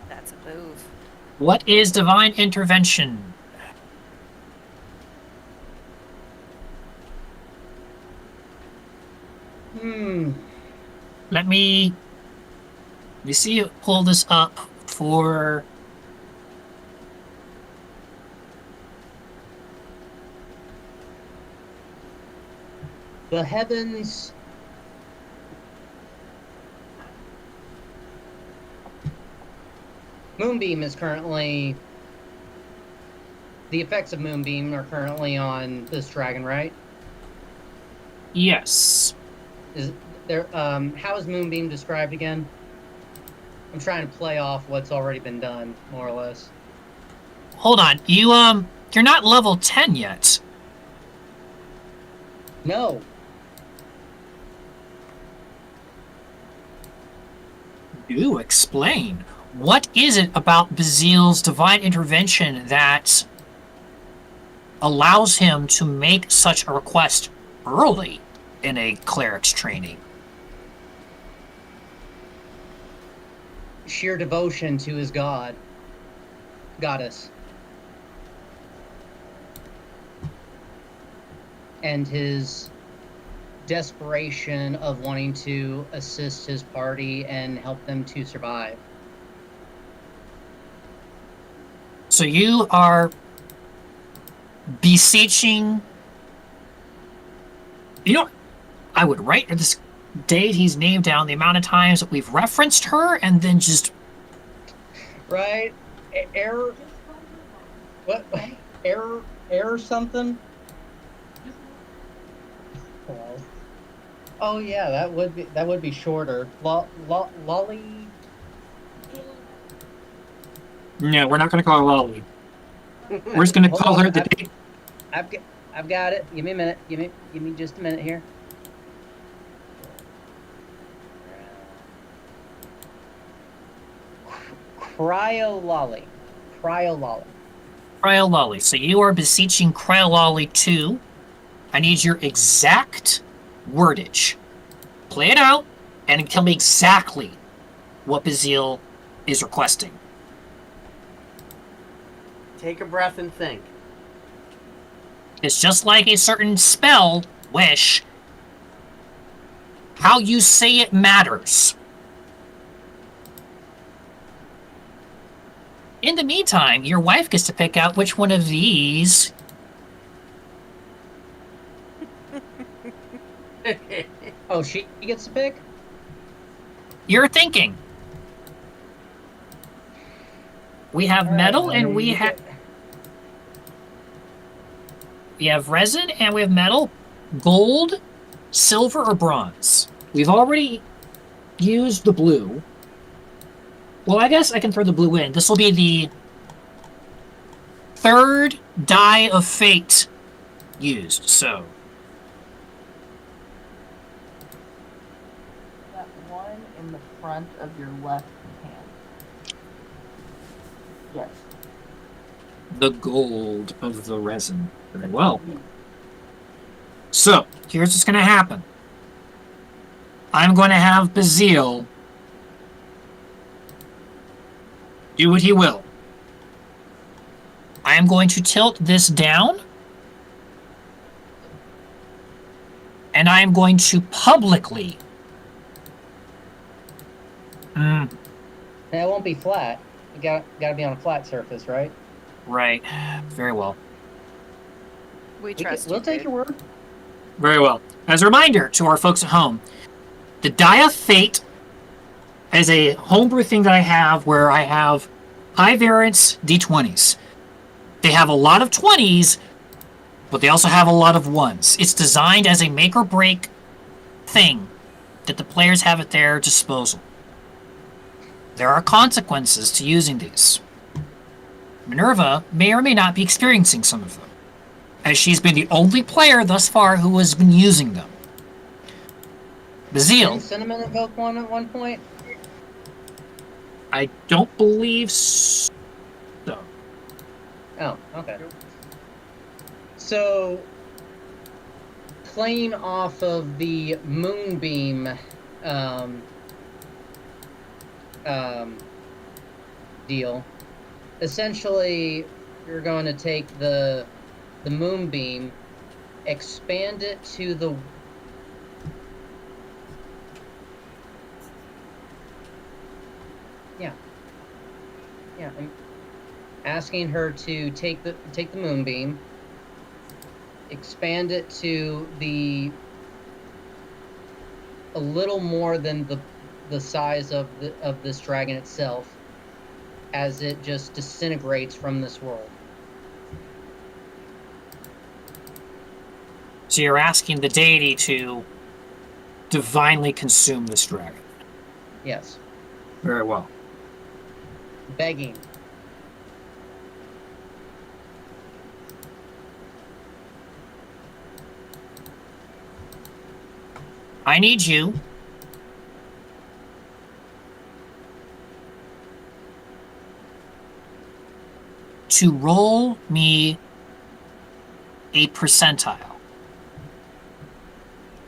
That's a move. What is divine intervention? Let me see you pull this up for. The heavens. Moonbeam is currently. The effects of Moonbeam are currently on this dragon, right? Yes. Is there? How is Moonbeam described again? I'm trying to play off what's already been done, more or less. Hold on. You're not level 10 yet. No. Do explain. What is it about Bazil's divine intervention that allows him to make such a request early in a cleric's training? Sheer devotion to his goddess. And his desperation of wanting to assist his party and help them to survive. So you are beseeching. You know, I would write this deity's name down, the amount of times that we've referenced her, and then just Right? Error. What? Error something? Well, oh yeah, that would be shorter. Lolly. no, we're not going to call her Lolly. We're just going to Hold call on, her the. I've got it. Give me a minute. Give me just a minute here. Cryololly. Cryololly. So you are beseeching Cryololly 2. I need your exact wordage. Play it out and tell me exactly what Bazil is requesting. Take a breath and think. It's just like a certain spell, wish. How you say it matters. In the meantime, your wife gets to pick out which one of these. Oh, she gets to pick? You're thinking. We have All metal right, and well, we you have. get- We have resin and we have metal, gold, silver, or bronze. We've already used the blue. Well, I guess I can throw the blue in. This will be the third die of fate used, so. That one in the front of your left hand. Yes. The gold of the resin. Very well. So, here's what's going to happen. I'm going to have Bazil do what he will. I am going to tilt this down, and I am going to publicly. It won't be flat. You gotta be on a flat surface, right? Right. Very well. We trust We'll you, take dude. your word. Very well. As a reminder to our folks at home, the Die of Fate is a homebrew thing that I have where I have high variance D20s. They have a lot of 20s, but they also have a lot of 1s. It's designed as a make or break thing that the players have at their disposal. There are consequences to using these. Minerva may or may not be experiencing some of them, as she's been the only player thus far who has been using them. Bazil, Didn't Cinnamon invoke one at one point? I don't believe so. Oh, okay. So, playing off of the moonbeam deal, essentially, you're going to take the moonbeam, expand it to the yeah. I'm asking her to take the moonbeam, expand it to a little more than the size of this dragon itself, as it just disintegrates from this world. So you're asking the deity to divinely consume this dragon. Yes, Very well. begging. I need you to roll me a percentile.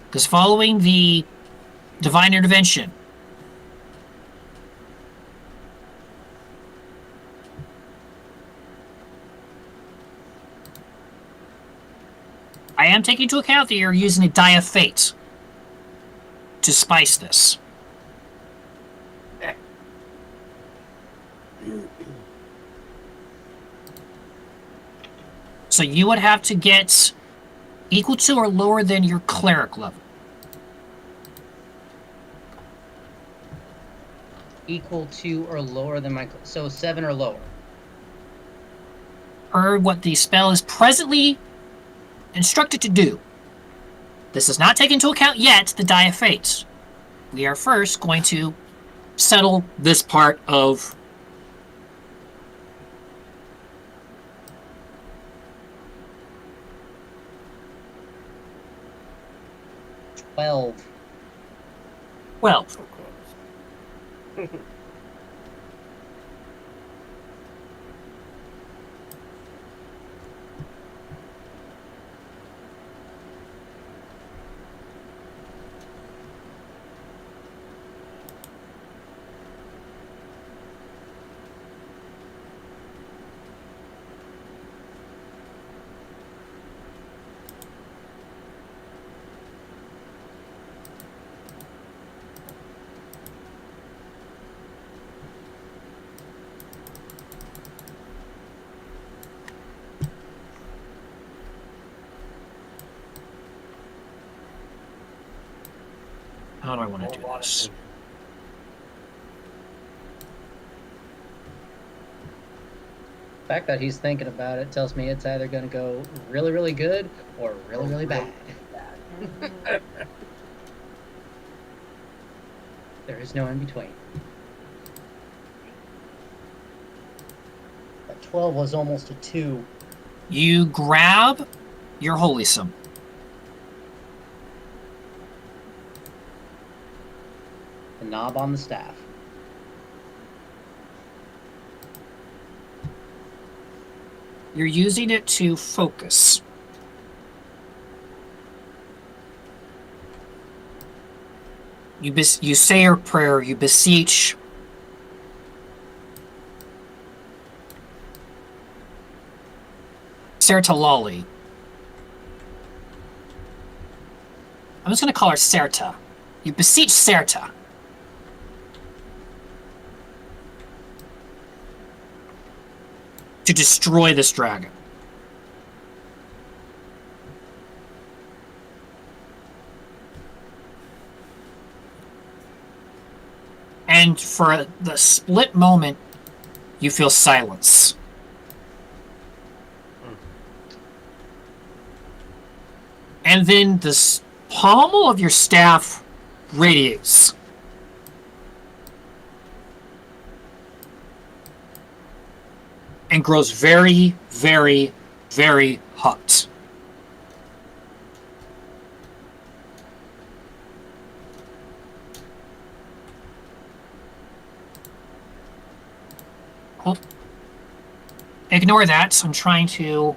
Because following the divine intervention, I am taking into account that you're using a die of fate to spice this. So you would have to get equal to or lower than your cleric level. Equal to or lower than my... So 7 or lower. Per what the spell is presently instructed to do. This does not take into account yet the Die of Fate. We are first going to settle this part of 12. 12. So close. How do I want to do this? The fact that he's thinking about it tells me it's either going to go really, really good or really, really bad. There is no in between. That 12 was almost a 2. You grab your Holy Sum. The knob on the staff. You're using it to focus. You say your prayer, you beseech Sertalali. I'm just going to call her Serta. You beseech Serta. To destroy this dragon. And for the split moment, you feel silence. And then the pommel of your staff radiates. And grows very, very, very hot. Well, ignore that. I'm trying to...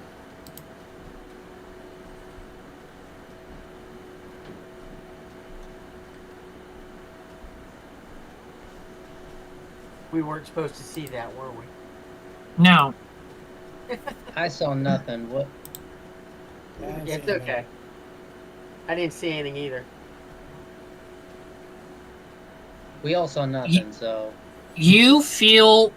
We weren't supposed to see that, were we? No. I saw nothing. What? It's okay. I didn't see anything either. We all saw nothing, so... You feel...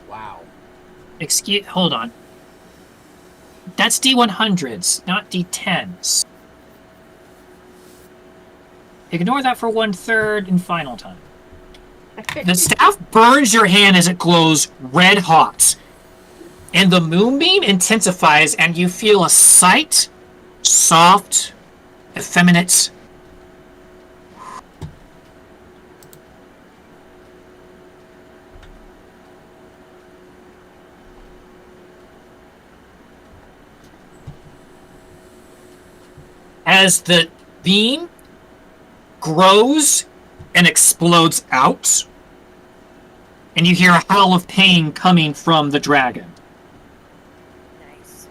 Wow. Hold on. That's D100s, not D10s. Ignore that for 1/3 and final time. The staff burns your hand as it glows red hot. And the moonbeam intensifies and you feel a sight, soft, effeminate. As the beam grows and explodes out, and you hear a howl of pain coming from the dragon. Nice.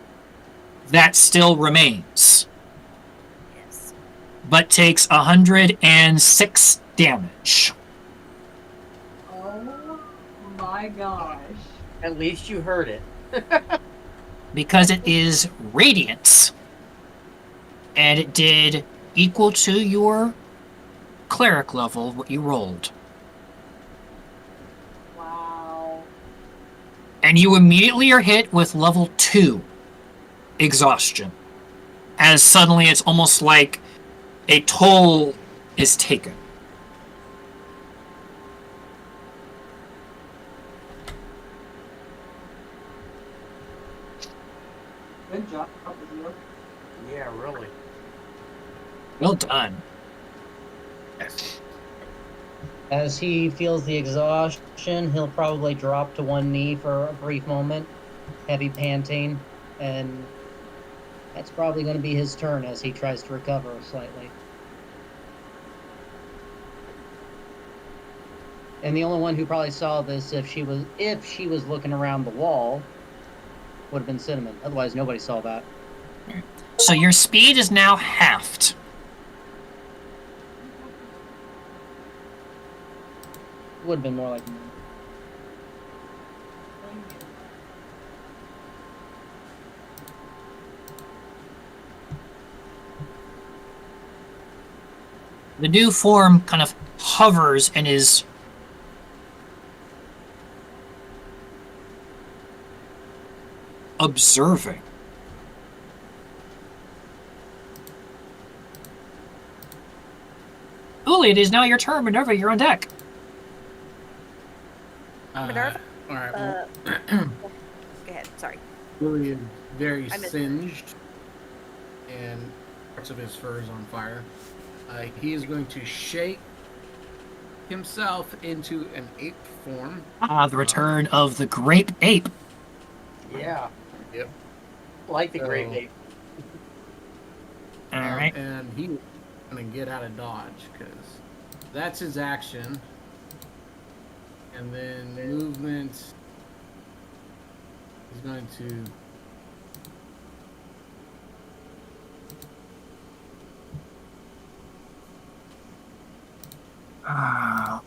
That still remains, Yes. but takes 106 damage. Oh my gosh. At least you heard it. Because it is radiant, and it did equal to your cleric level, what you rolled. Wow. And you immediately are hit with level 2 exhaustion. As suddenly it's almost like a toll is taken. Good job. Yeah, really. Well done. Yes. As he feels the exhaustion, he'll probably drop to one knee for a brief moment, heavy panting, and that's probably going to be his turn as he tries to recover slightly. And the only one who probably saw this if she was looking around the wall would have been Cinnamon. Otherwise, nobody saw that. So your speed is now halved. Would have been more like. The new form kind of hovers and is observing. Uli, it is now your turn. Minerva, you're on deck. Minerva? All right. Well, Go ahead. Sorry. Willie is very I missed- singed, and parts of his fur is on fire. He is going to shape himself into an ape form. Ah, the return of the grape ape. Yeah. Yep. Like the Great So- Ape. All right. And he's going to get out of dodge because that's his action. And then movement is going to. Ah.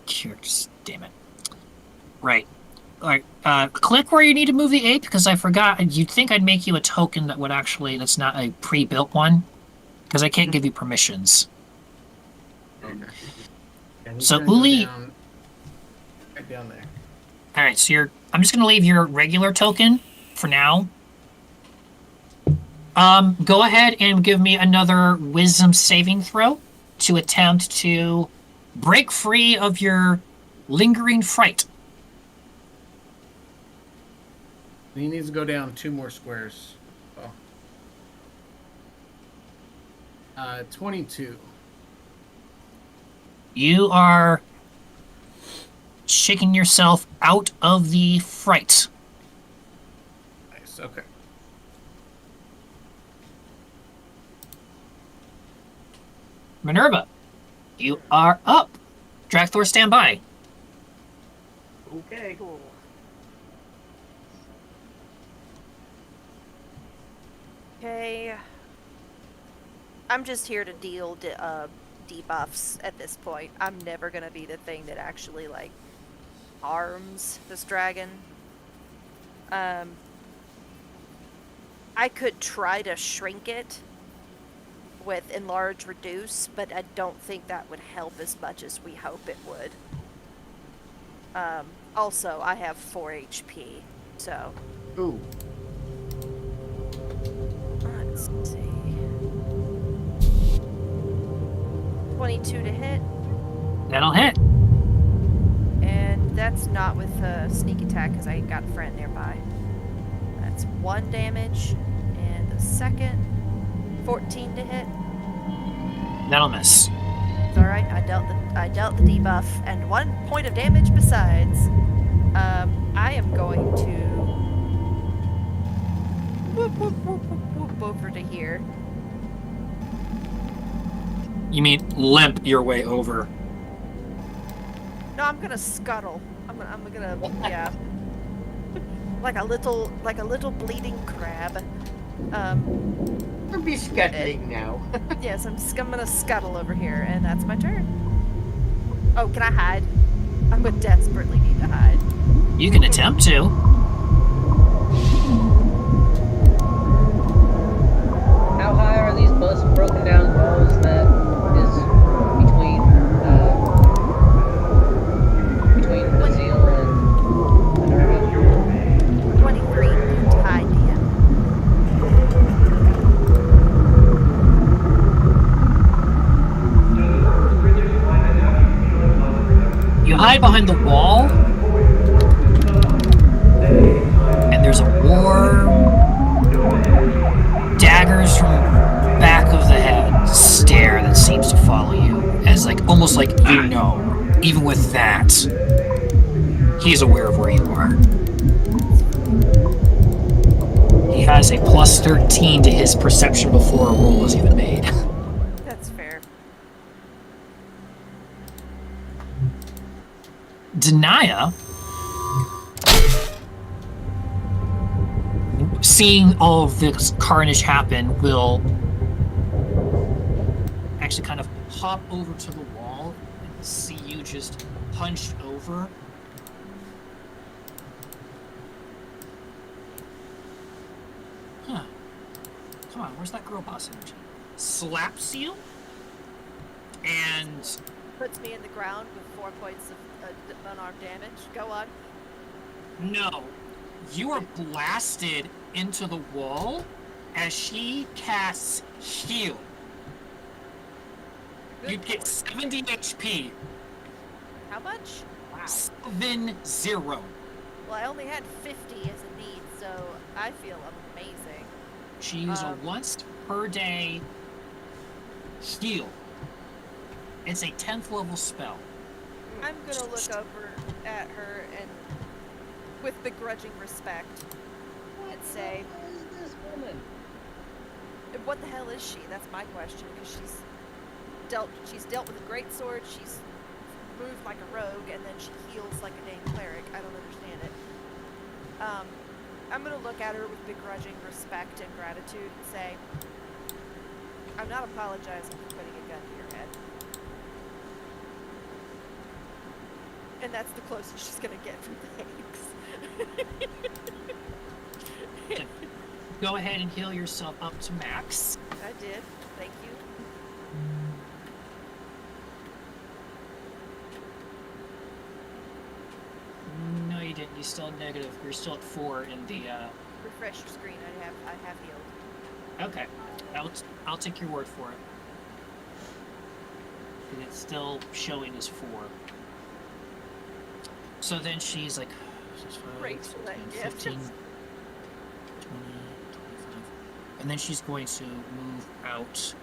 Just damn it. Right. All right. Click where you need to move the ape because I forgot. You'd think I'd make you a token that would actually, that's not a pre-built one because I can't give you permissions. Okay. And he's So gonna go Uli- down, right down there. All right. So I'm just going to leave your regular token for now. Go ahead and give me another wisdom saving throw to attempt to break free of your lingering fright. He needs to go down 2 more squares. Oh. 22. You are shaking yourself out of the fright. Nice. Okay. Minerva, you are up. Drakthor, stand by. Okay. Cool. Okay. I'm just here to deal debuffs at this point. I'm never gonna be the thing that actually like harms this dragon. I could try to shrink it with enlarge reduce, but I don't think that would help as much as we hope it would. Also, I have 4 HP, so Ooh. let's see. 22 to hit, That'll hit. and that's not with a sneak attack because I got a friend nearby. That's 1 damage, and the second 14 to hit. That'll miss. It's all right. I dealt the debuff and 1 point of damage besides. I am going to whoop over to here. You mean limp your way over. No, I'm gonna scuttle. I'm gonna yeah. like a little bleeding crab. We'll be scuttling now. Yes, I'm gonna scuttle over here, and that's my turn. Oh, can I hide? I would desperately need to hide. You can attempt to. How You hide behind the wall, and there's a warm daggers from back of the head stare that seems to follow you, as like almost like you know. Even with that, he's aware of where you are. He has a plus 13 to his perception before a roll is even made. That's fair. Denia, seeing all of this carnage happen, will actually kind of hop over to the wall and see you just hunched over. Huh. Come on, where's that girl boss energy? Slaps you and Puts me in the ground with 4 points of unarmed damage. Go on. no, you are blasted into the wall as she casts heal. You get 70 HP. How much? Wow. 7-0. Well, I only had 50 as a need, so I feel amazing. She uses a once per day heal. It's a 10th level spell. I'm gonna look over at her and, with begrudging respect, and say, Who is this woman? "What the hell is she?" That's my question, because she's dealt with a great sword. She's moved like a rogue, and then she heals like a dang cleric. I don't understand it. I'm gonna look at her with begrudging respect and gratitude and say, "I'm not apologizing for putting a gun to your head." And that's the closest she's gonna get from thanks. Go ahead and heal yourself up to max. I did. Thank you. No, you didn't. You still had negative. You're still at 4 in the. Refresh your screen. I have healed. Okay, I'll take your word for it. And it's still showing as 4. So then she's like, 5, Great for that 10, gift. 15, 20, 25. And then she's going to move out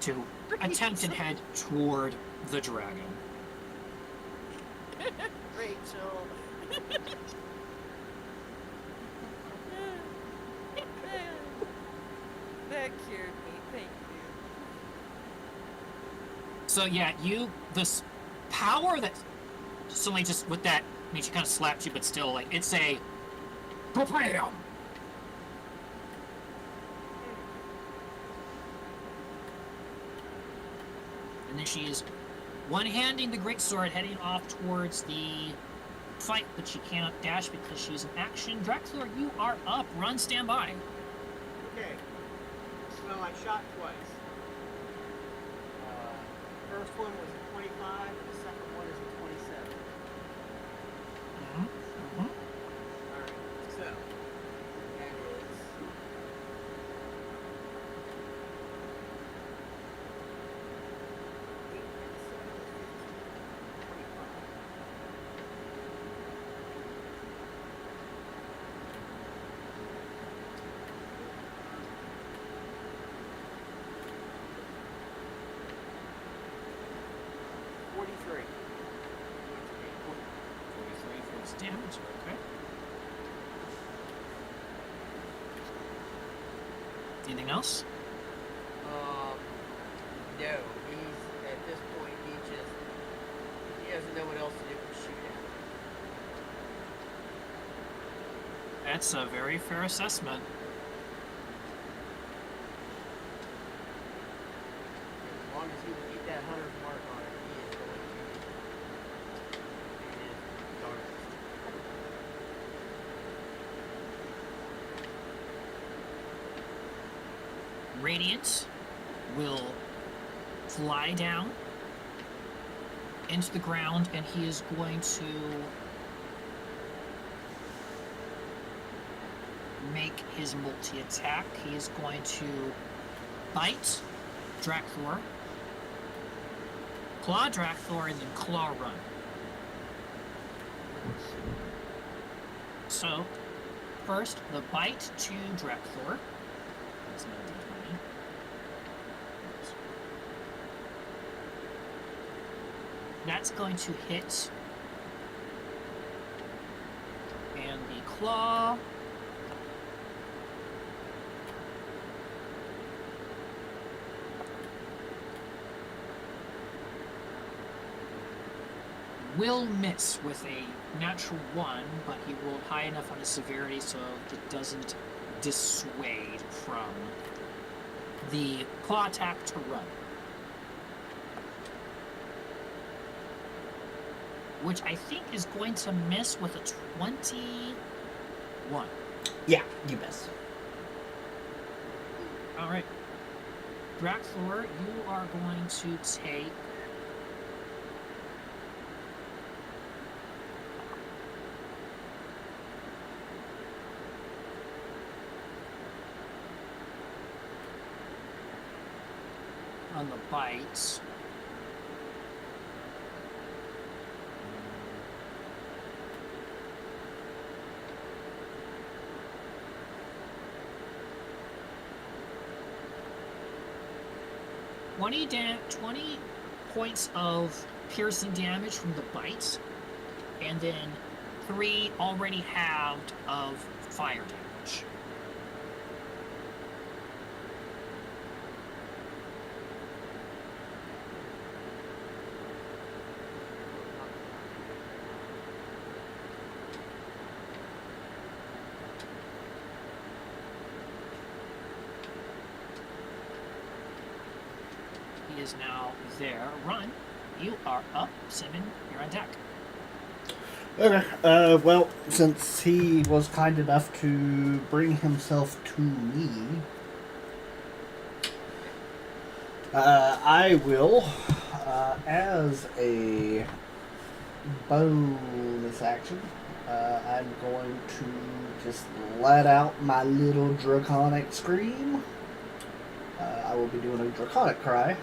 to attempt and head toward the dragon. Rachel. That cured me. Thank you. So yeah, this power that suddenly just with that, I mean, she kind of slapped you, but still, like, it's a bam. And then she's one-handing the greatsword, heading off towards the fight, but she cannot dash because she's in action. Drexler, you are up. Run, stand by. Okay. So I shot twice. First one was a 25, and the second one is a 27. Alright, so that is 43. 43 force damage, okay. Anything else? No, he's at this point he doesn't know what else to do but shoot at. That's a very fair assessment. As long as he can keep that 100 mark on it, he is going to do his darndest. Radiant will fly down into the ground, and he is going to make his multi-attack. He is going to bite Drakthor, claw Drakthor, and then claw run. So, first, the bite to Dracthor. That's an D20. That's going to hit. And the claw. Will miss with a natural 1, but he rolled high enough on his severity so it doesn't dissuade from the claw attack to run. Which I think is going to miss with a 21. Yeah, you miss. Alright. Dracthor, you are going to take on the bites. $20 points of piercing damage from the bites, and then 3 already halved of fire damage. He is now there. Run. You are up. 7. You're on deck. Okay. Well, since he was kind enough to bring himself to me, I will, as a bonus action, I'm going to just let out my little draconic scream. I will be doing a draconic cry,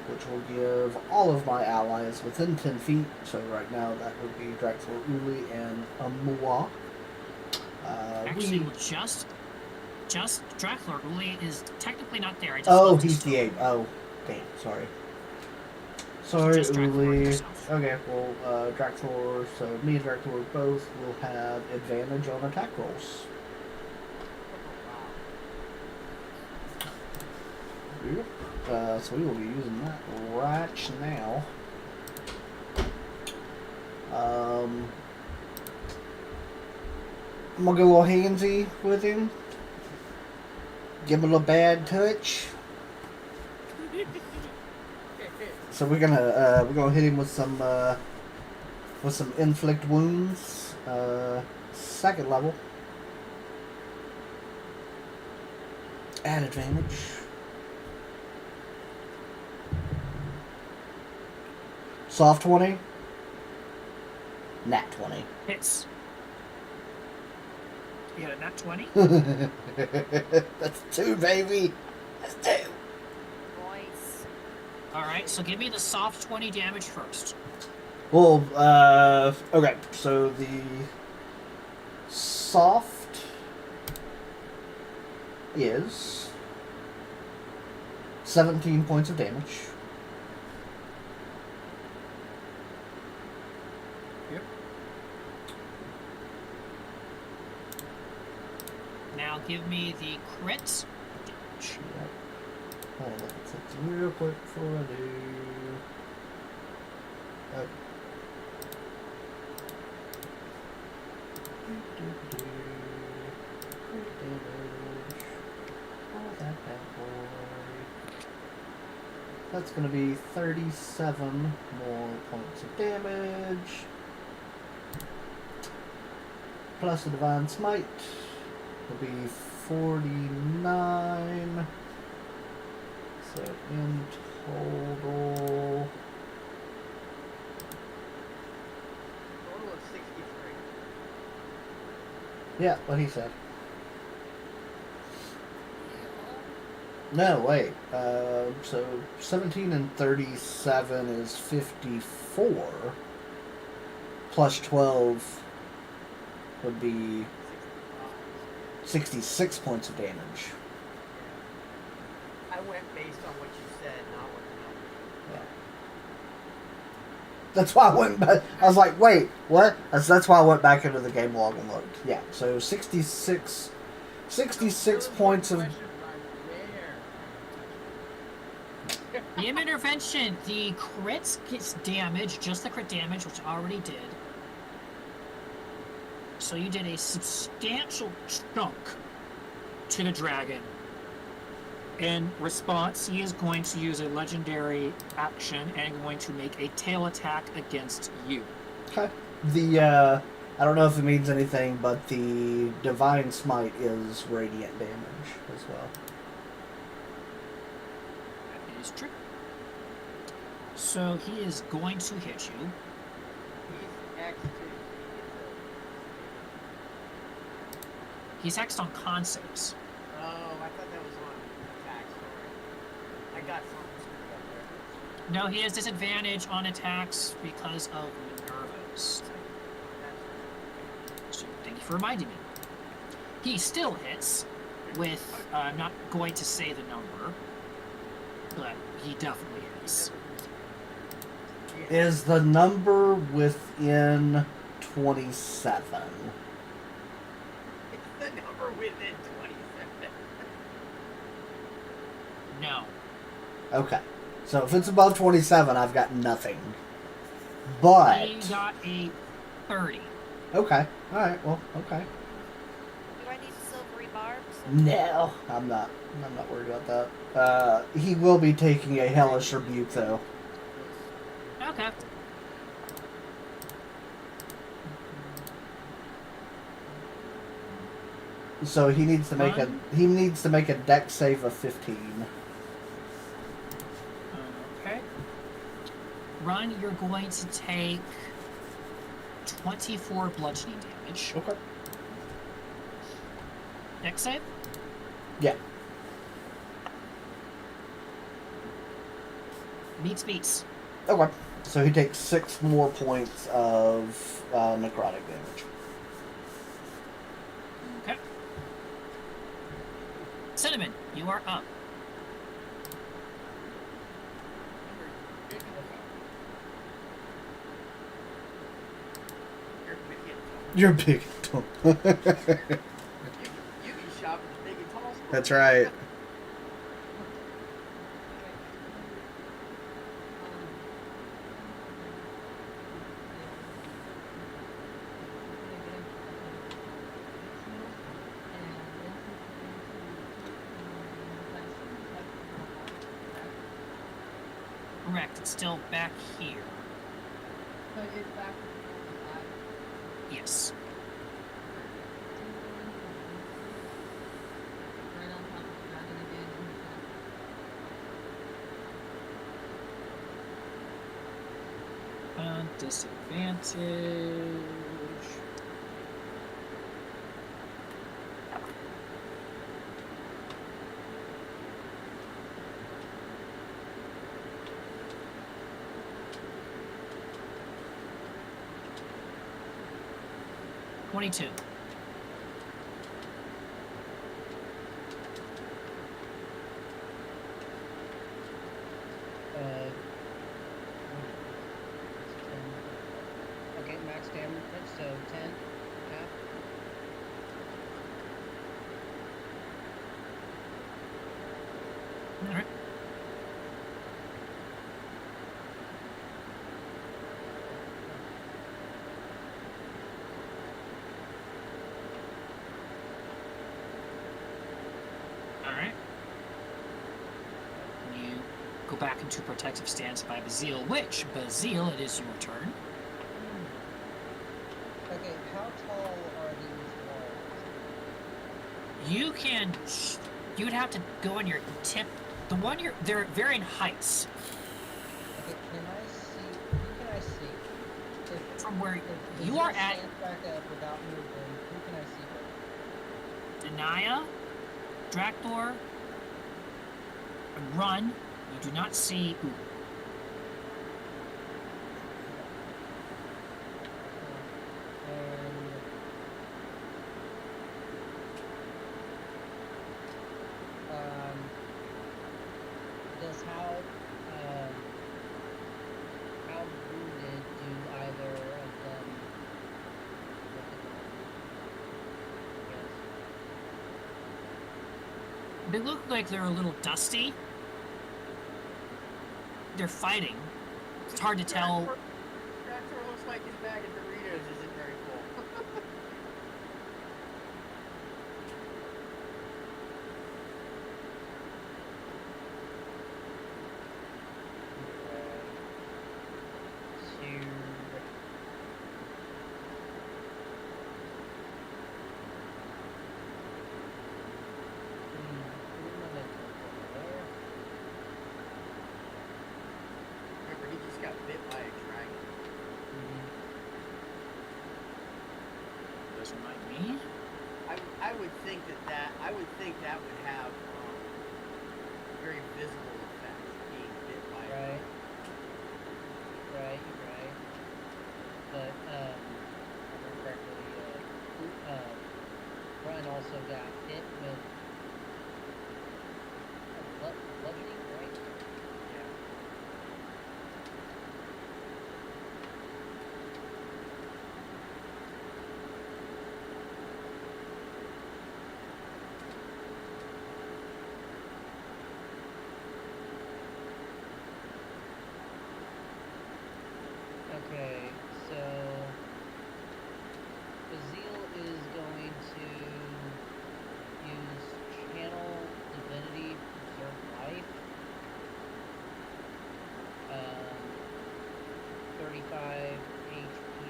which will give all of my allies within 10 feet. So right now that would be Dracthor, Uli, and Amua. Actually, just Dracthor. Uli is technically not there. I just Oh, left his he's the phone. 8. Oh, damn. Sorry. Sorry, Just Dracthor Uli. yourself. Okay, well, Dracthor, so me and Dracthor both will have advantage on attack rolls. Yep. So we will be using that right now. I'm gonna go a little handsy with him. Give him a little bad touch. So we're gonna hit him with some inflict wounds, 2nd level, at advantage. Soft 20. Nat 20. Hits. You got a nat 20? That's 2, baby. That's 2. Nice. Alright, so give me the soft 20 damage first. Well, okay, so the soft is 17 points of damage. Yep. Now give me the crit damage. Yep. Hold on, let's hit some real quick before I do. Okay. Crit damage. All that bad boy. That's going to be 37 more points of damage. Plus the Divine Smite will be 49. So in total... Total of 63. Yeah, what he said. No, wait. So 17 and 37 is 54. plus 12 would be 66 points of damage. I went based on what you said, not what the number. Yeah. That's why I went back. I was like, wait, what? That's why I went back into the game log and looked. Yeah, so 66 points of... DM intervention. The crits gets damage, just the crit damage, which I already did. So you did a substantial chunk to the dragon. In response, he is going to use a legendary action and going to make a tail attack against you. Okay. The, I don't know if it means anything, but the Divine Smite is radiant damage as well. That is true. So he is going to hit you. He's X2. He's hexed on con saves. Oh, I thought that was on attack. Sorry. I got something screwed up there. No, he has disadvantage on attacks because of Minerva's. So thank you for reminding me. He still hits with, I'm not going to say the number, but he definitely hits. Is the number within 27? The number within 27. No. Okay. So if it's above 27, I've got nothing. But... He got a 30. Okay. Alright, well, okay. Do I need silvery barbs? No, I'm not worried about that. He will be taking a Hellish Rebuke, though. Okay. So he needs to make a Dex save of 15. Okay. Run, you're going to take 24 bludgeoning damage. Okay. Dex save? Yeah. Beats. Okay. So he takes 6 more points of necrotic damage. Okay. Cinnamon, you are up. You're big and tall. You be shopping the big and tall store. That's right. Correct, it's still back here. So it's back to Yes. right on top of the dragon again. Disadvantage. $22. Okay, max damage, so 10, half. All right. Alright. You go back into protective stance by Bazil, which, Bazil, it is your turn. Okay, how tall are these walls? You can, you'd have to go on your tip, they're varying heights Okay, can I see? Who can I see? If, from where if you Bazil are at. stands back up without moving, who can I see? Denia, Drakthor, Run. You do not see. Ooh. Does how wounded do either of them look at the moment? They look like they're a little dusty. They're fighting. It's hard to tell. Tractor looks like his bag of Doritos isn't very full. Remember, he just got bit by a dragon. Does remind me. I would think that would have very visible effect being bit by a Right. dragon. Right. But if I remember correctly, Run also got hit with bludgeoning, right? Yeah. Okay, so Bazil is going to use Channel Divinity Preserve Life. 35 HP.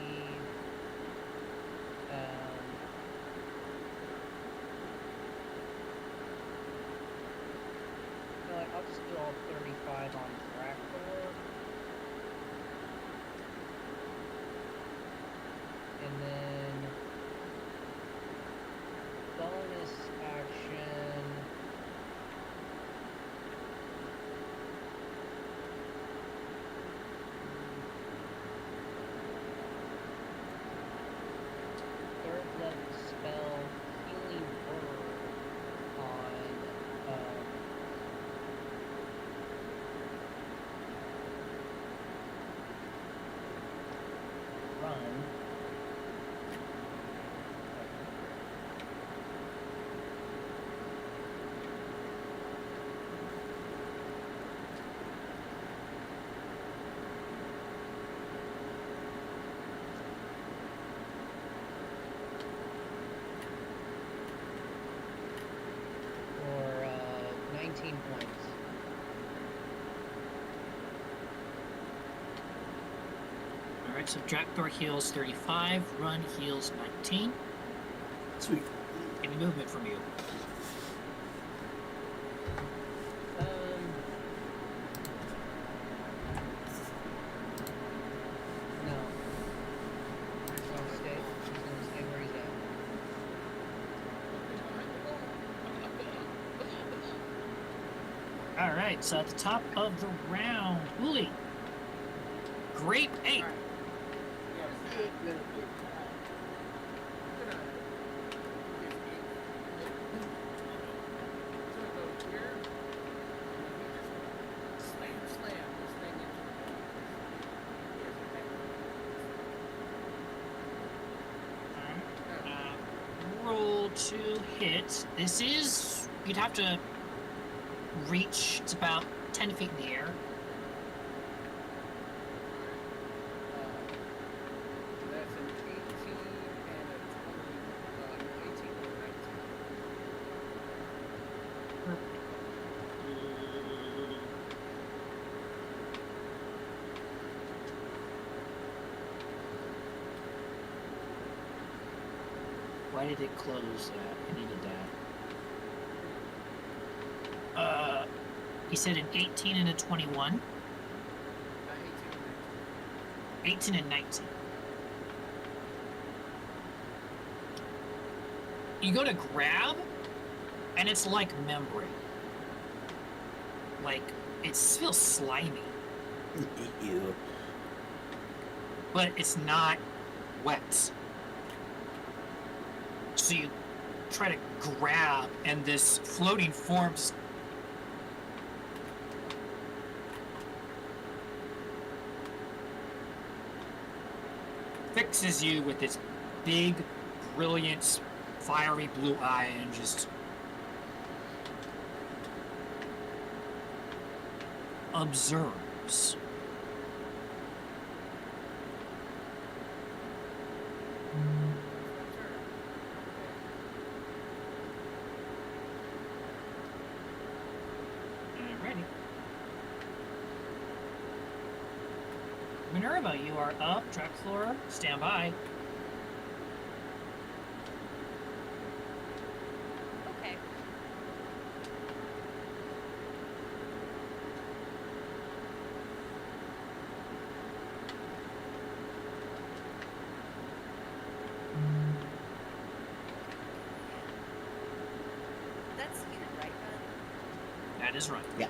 You know what, I'll just do all 35 on Drakthor. And then bonus action. Third level spell, Healing Word on Run. For 19 points. Alright, so Drakthor heals 35, Run heals 19. Sweet. Any movement from you? No. He's gonna stay where he's at. Alright, so at the top of the round, Uli. Grape 8. Alright. Yes, Good, good, good. I'm gonna go here. Slam this thing into Roll to hit. This is. You'd have to reach. It's about 10 feet in the air. That's an 18 and a 20. 18 or 19. Why did it close that? I needed that. He said an 18 and a 21. 18 and 19. You go to grab, and it's like membrane. Like, it feels slimy, Ew. but it's not wet. So you try to grab, and this floating form just fixes you with its big, brilliant, fiery blue eye and just observes. Alrighty. Minerva, you are up. Dracflora, stand by. Okay. That's unit right, Run? That is right. Yeah.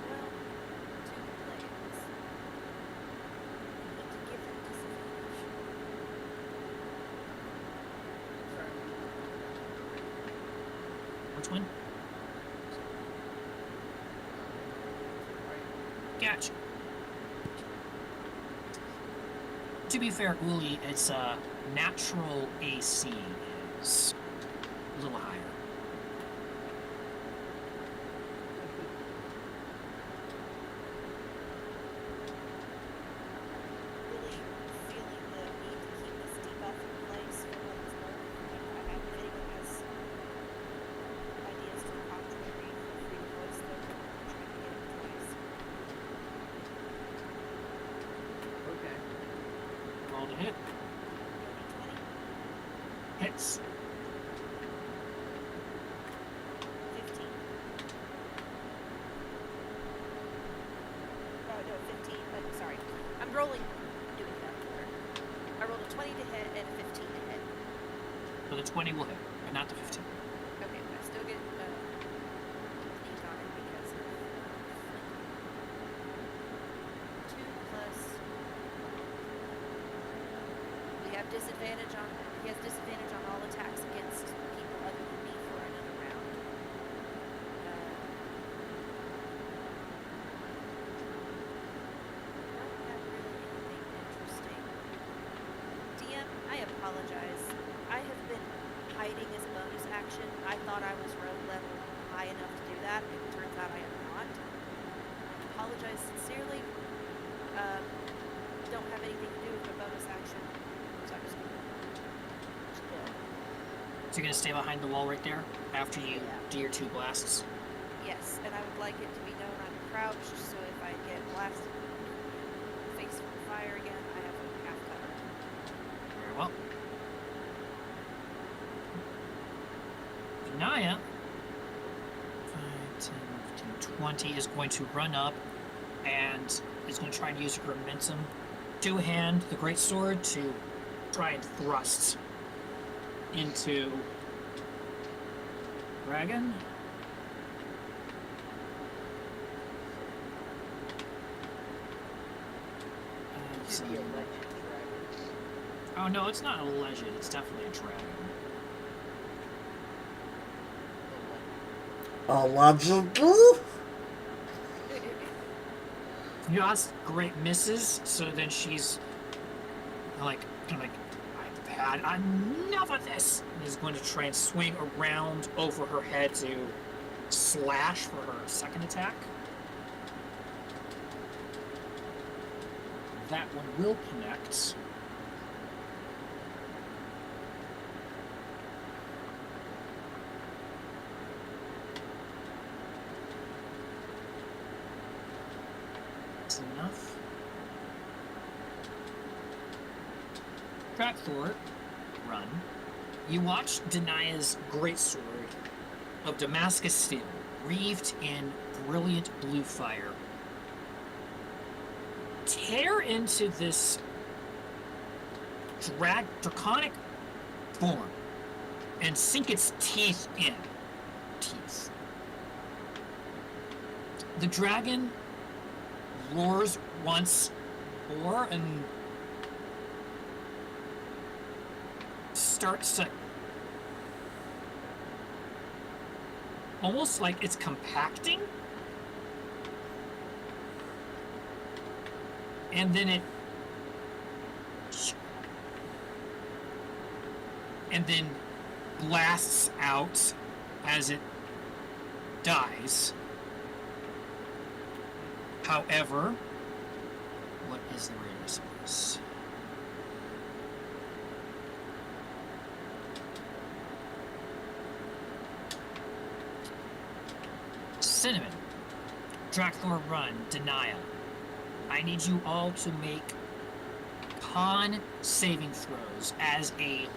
Well, two plans. Need to give them disadvantage. Which one? Gotcha. To be fair, Uli, it's natural AC is a little higher. Really feeling the need to keep this debuff in place for what it's worth. If anyone has ideas to the contrary, feel free to voice them. I'm trying to get it twice. Okay. Roll to hit. 20, Hits. 15. Oh, no, 15. Sorry. I'm rolling. Doing that order. I rolled a 20 to hit and a 15 to hit. So the 20 will hit, but not the 15. Okay, but I still get sneak on it because of 2 plus. We have disadvantage on. He has disadvantage on all attacks against people other than me for another round. Don't have really anything interesting. DM, I apologize. I have been hiding as a bonus action. I thought I was rogue level high enough to do that. It turns out I am not. I apologize sincerely. Don't have anything to do with my bonus action. So I'm just gonna chill. So you're gonna stay behind the wall right there after you do your 2 blasts. Yes, and I would like it to be known I'm crouched, so if I get blasted face from fire again, I have half cover. Very well. Naya, 5, 10, 15, 20 is going to run up and is going to try and use her momentum to hand the great sword to try and thrust into Dragon. Let's see. Should be a legend dragon. Oh no, it's not a legend. It's definitely a dragon. Allegedly? You ask great misses, so then she's like, I've had enough of this. And is going to try and swing around over her head to slash for her second attack. That one will connect. That's enough. Dracthor, run. You watch Denaya's greatsword of Damascus steel, wreathed in brilliant blue fire, tear into this draconic form and sink its teeth in. Teeth. The dragon roars once more and starts to almost like it's compacting, and then it and then blasts out as it dies. However, what is the radius of this? Cinnamon, Dracthor Run, Denial. I need you all to make con saving throws as a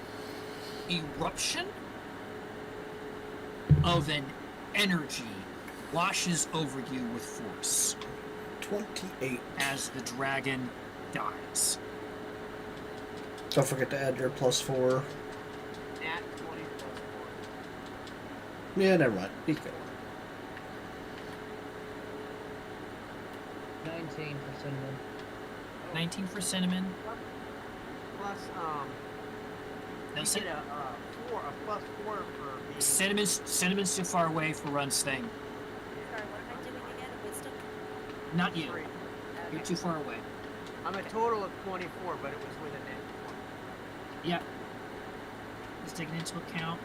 eruption of an energy washes over you with force 28. as the dragon dies. Don't forget to add your +4. Nat 20 plus Yeah, never mind. He's good. 19 for cinnamon. 19 for Cinnamon. 4. Plus, No, you Cin- get a plus 4 for being... Cinnamon's too far away for Run's thing. Sorry, what am I doing again? A wisdom? Not you. Three. You're too far away. I'm a total of 24, but it was with a net 20. Yep. Let's take it into account.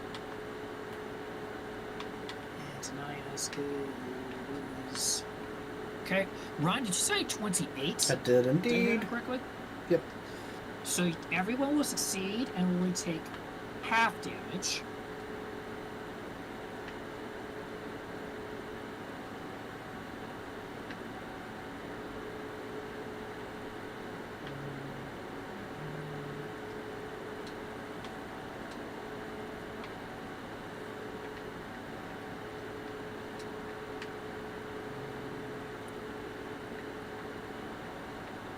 And tonight is good. Okay. Ron, did you say 28? I did Did I hear indeed. that correctly? Yep. So everyone will succeed and will only take half damage.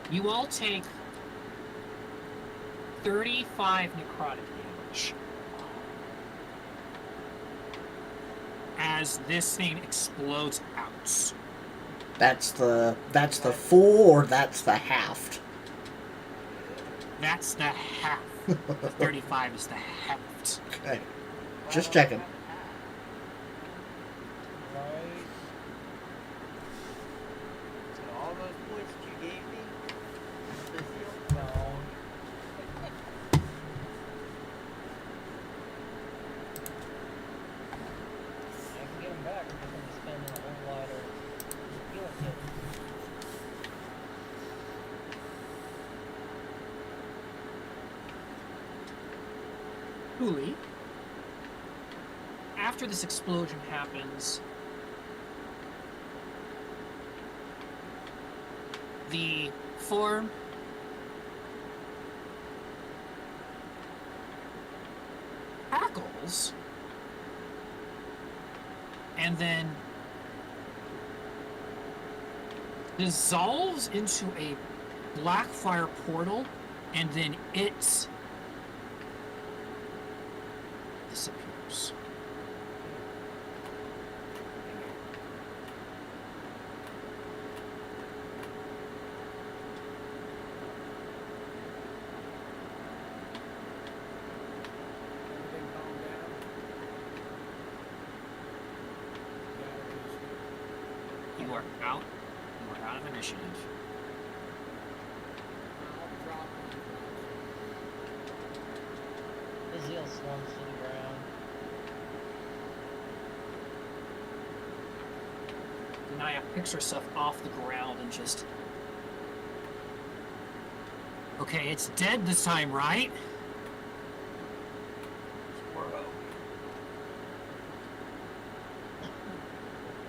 You all take 35 necrotic damage as this thing explodes out. That's the full or that's the halved? That's the half. The 35 is the half. Okay. Just checking. Right. So all those points that you gave me, No. I can get them back. I'm just going to spend a whole lot of healing kits. Huli, after this explosion happens, the form crackles and then dissolves into a black fire portal, and then it disappears. Everything calmed down. You are out. You are out of initiative. I'll drop Azil slumps to the ground. Naya picks herself off the ground and just. Okay, it's dead this time, right?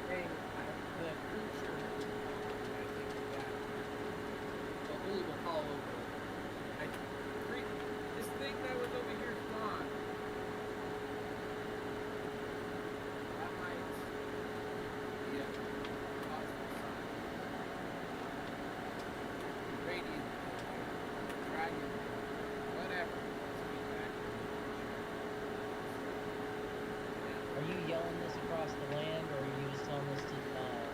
Hey, the creature, I think that Uli will call over. This thing that was over here is gone. That might be a positive sign. Radiant, dragon, whatever. Let's get back. Are you yelling this across the land, or are you just telling this to Denial?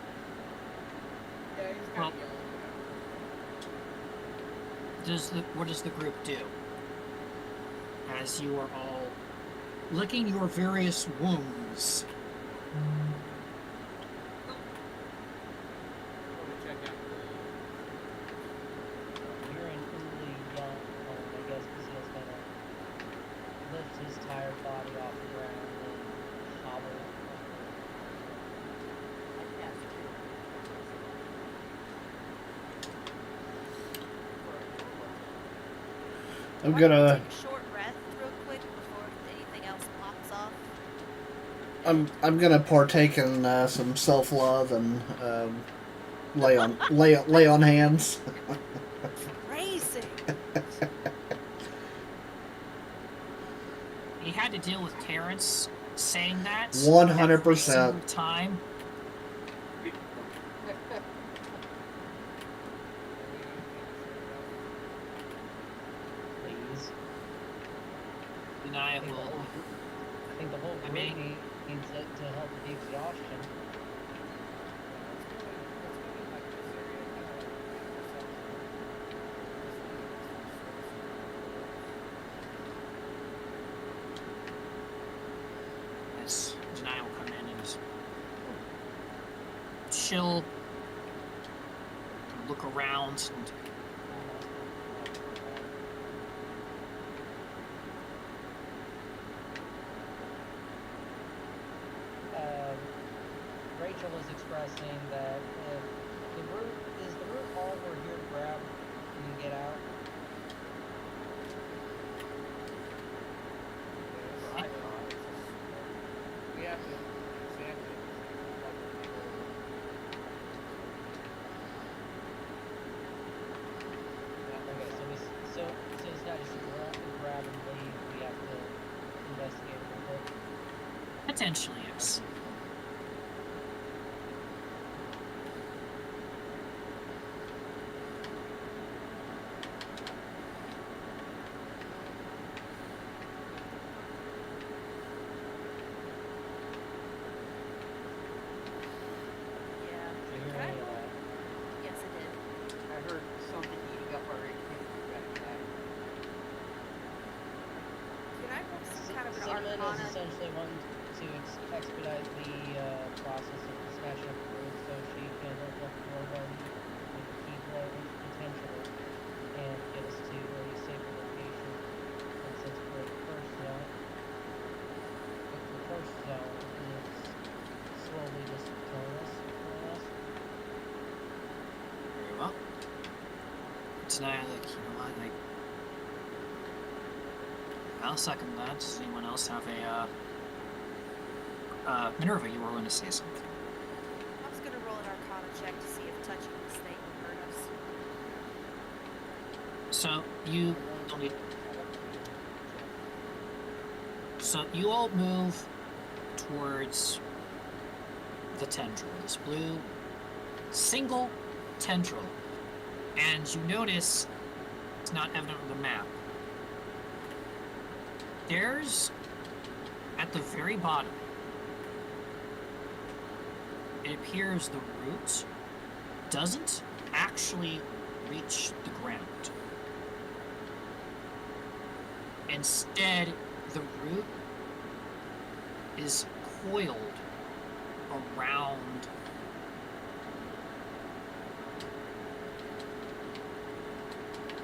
Yeah, he's Well- gonna yell it out. What does the group do? As you are all licking your various wounds. Go to check out You're in Uli yelling, I guess, because he's gonna lift his I'm Why don't we gonna take a short rest real quick before anything else pops off. I'm gonna partake in some self love and lay on hands. Crazy. He had to deal with Terrence saying that 100%. every single time. Please. And I I think the will. whole group, I think the whole I group mean- needs it to help with the exhaustion. Yes, Janai will come in and just chill, look around, and Rachel was expressing that if the root all we're here to grab and get out. We have to examine it. Okay, so it's not just a grab and leave. We have to investigate a little bit. potentially yes. Yeah. Did you hear Can I any of roll? that? Yes, I did. I heard something eating up our AP. Can I roll some kind of an Cinnamon arcana? is essentially wanting to expedite the process of smashing up the room so she can look for one with key blows potentially and get us to a safer location. And since we're the first zone, is slowly just killing us, more or less. Very well. Tonight, like, you know what, like, I'll second that. Does anyone else have a, Minerva, you were going to say something. I was gonna roll an arcana check to see if touching this thing would hurt us. So, you don't need. So, you all move towards the tendril, this blue single tendril. And you notice it's not evident on the map. There's, at the very bottom, it appears the root doesn't actually reach the ground. Instead, the root is coiled around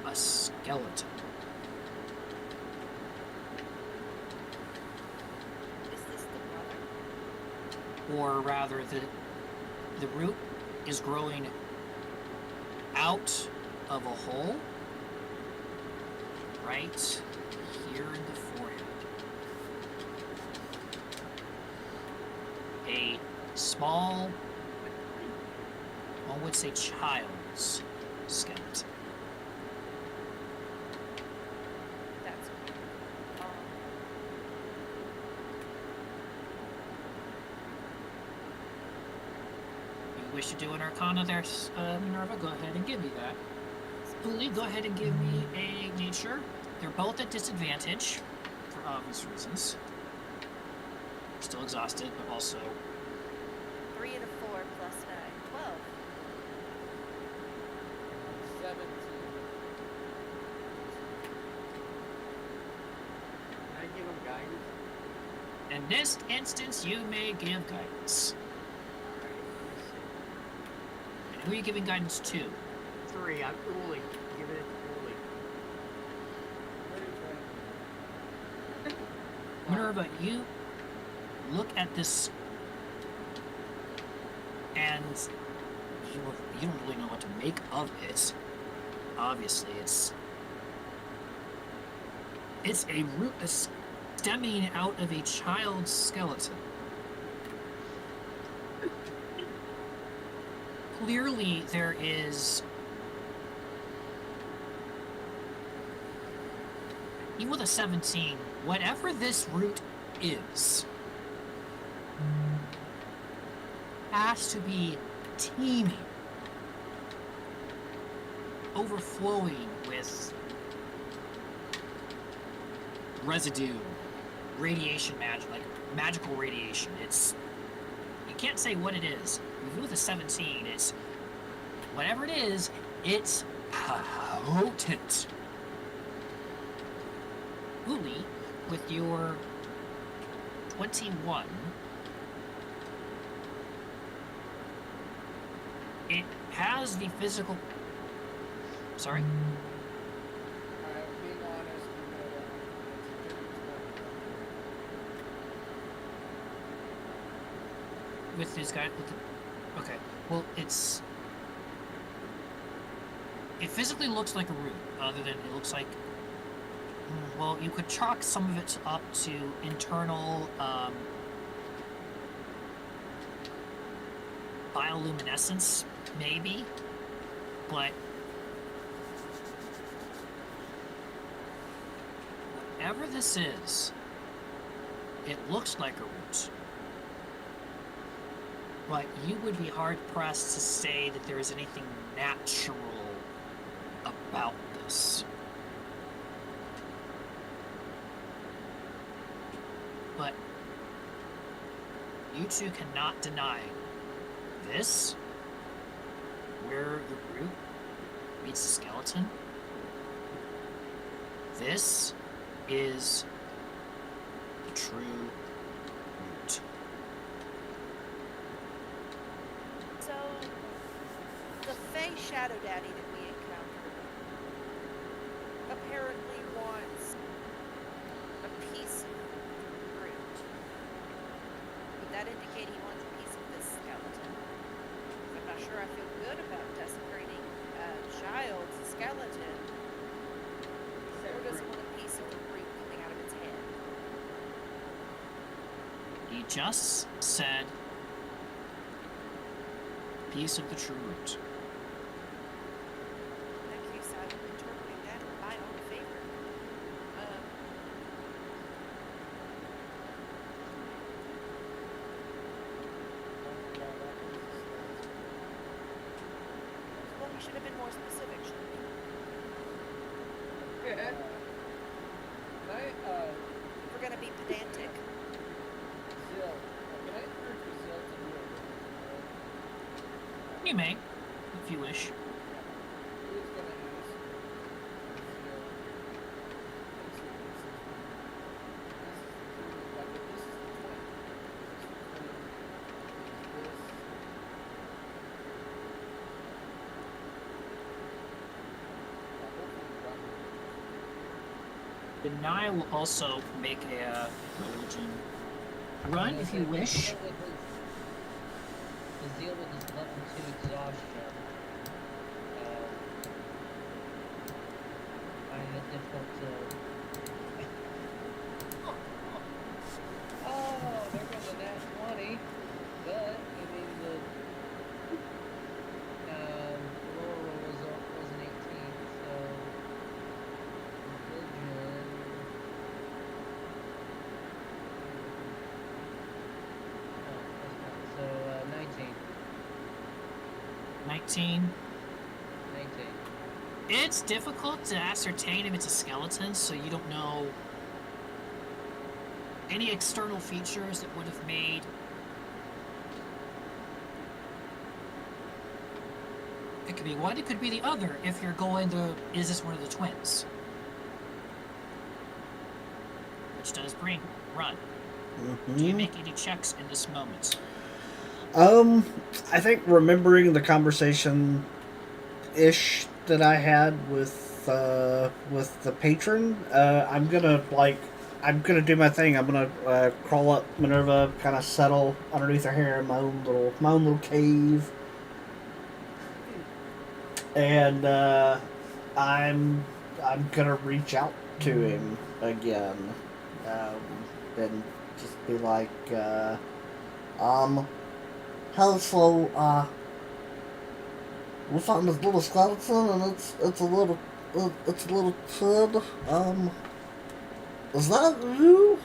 a skeleton. Is this the brother? Or rather, the root is growing out of a hole right here in the forehead. A small, one would say child's skeleton. That's cool. You wish to do an arcana there, Minerva? Go ahead and give me that. Uli, go ahead and give me a nature. They're both at disadvantage, for obvious reasons. Still exhausted, but also 3 and a 4 plus 9. 12. 17. Can I give him guidance? in this instance you may give guidance. Alright, let me see. And who are you giving guidance to? 3. I'm Uli. Giving it to Uli. Minerva, you look at this and you don't really know what to make of it. Obviously, it's It's a root that's stemming out of a child's skeleton. Clearly, there is. Even with a 17, whatever this root is, has to be teeming, overflowing with residue, radiation, like magical radiation. You can't say what it is. Even with a 17, it's whatever it is, it's potent. Uli, with your 21, it has the physical. Sorry? Being honest, With this guy. Okay. Well, it physically looks like a root, other than it looks like. Well, you could chalk some of it up to internal bioluminescence, maybe, but whatever this is, it looks like a root. But you would be hard-pressed to say that there is anything natural about this. But you two cannot deny this, where the root meets the skeleton. This is the true root. So, the Fey Shadow Daddy that we encountered apparently wants a piece of the root. Would that indicate he wants a piece of this skeleton? I'm not sure I feel good about desecrating a child's skeleton. Or does he want a piece of the root coming out of its head? He just said piece of the true root. In that case, I'm interpreting that in my own favor. Well, we should have been more specific, shouldn't we? If we're gonna be pedantic. You may, if you wish. Deny will also make a religion run if you wish. His deal with his level 2 exhaustion. Finding it difficult to. Oh, there goes a nat 20. But, I mean, the lower roll was an 18, so. Religion. Oh, so, 19. 19. 19. It's difficult to ascertain if it's a skeleton, so you don't know any external features that would have made it could be one, it could be the other if you're going to is this one of the twins? Which does bring run. Do you make any checks in this moment? I think remembering the conversation ish that I had with the patron, I'm gonna do my thing. I'm gonna crawl up Minerva, kind of settle underneath her hair in my own little cave, and I'm gonna reach out to him. again. Then just be like, hello, we found this little skeleton, and it's a little kid. Is that you?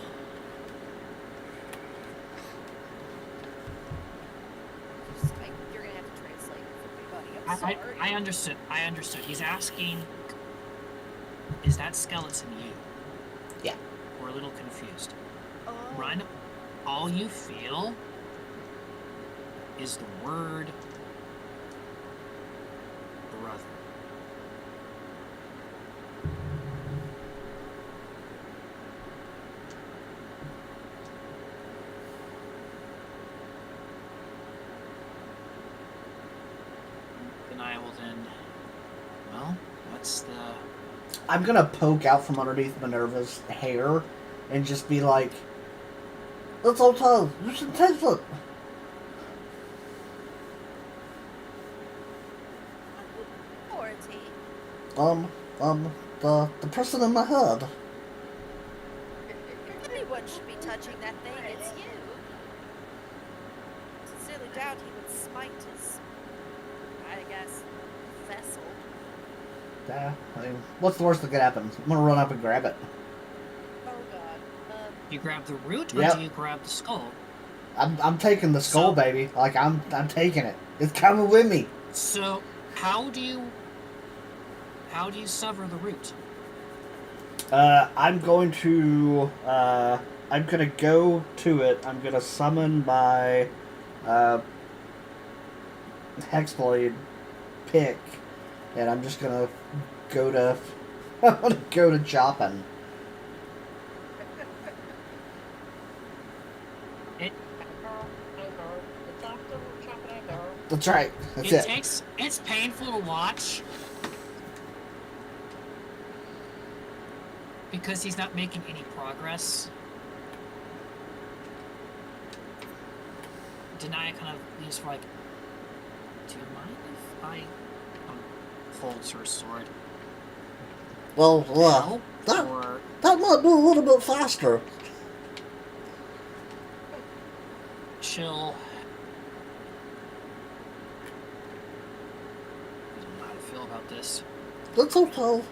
You're gonna have to translate for me, buddy. I'm sorry. I understood. I understood. He's asking, is that skeleton you? Yeah. We're a little confused. Oh. Run. All you feel is the word brother. Then I will then. Well, what's the. I'm gonna poke out from underneath Minerva's hair and just be like, "It's okay. You should taste it." Authority. The person in my head. If anyone should be touching that thing, it's you. Sincerely doubt he would smite his, I guess, vessel. Yeah. I mean, what's the worst that could happen? I'm gonna run up and grab it. Oh god. You grab the root, or Yep. do you grab the skull? I'm taking the skull, So- baby. Like I'm taking it. It's coming with me. So, how do you sever the root? I'm going to go to it. I'm gonna summon my Hexblade pick, and I'm just gonna go to I'm gonna go to chopping. That's right. That's it. It's painful to watch because he's not making any progress. Denia kind of leaves for like, do you mind if I holds her sword? Well, Help? that Or that might be a little bit faster. she'll. I don't know how to feel about this. That's okay.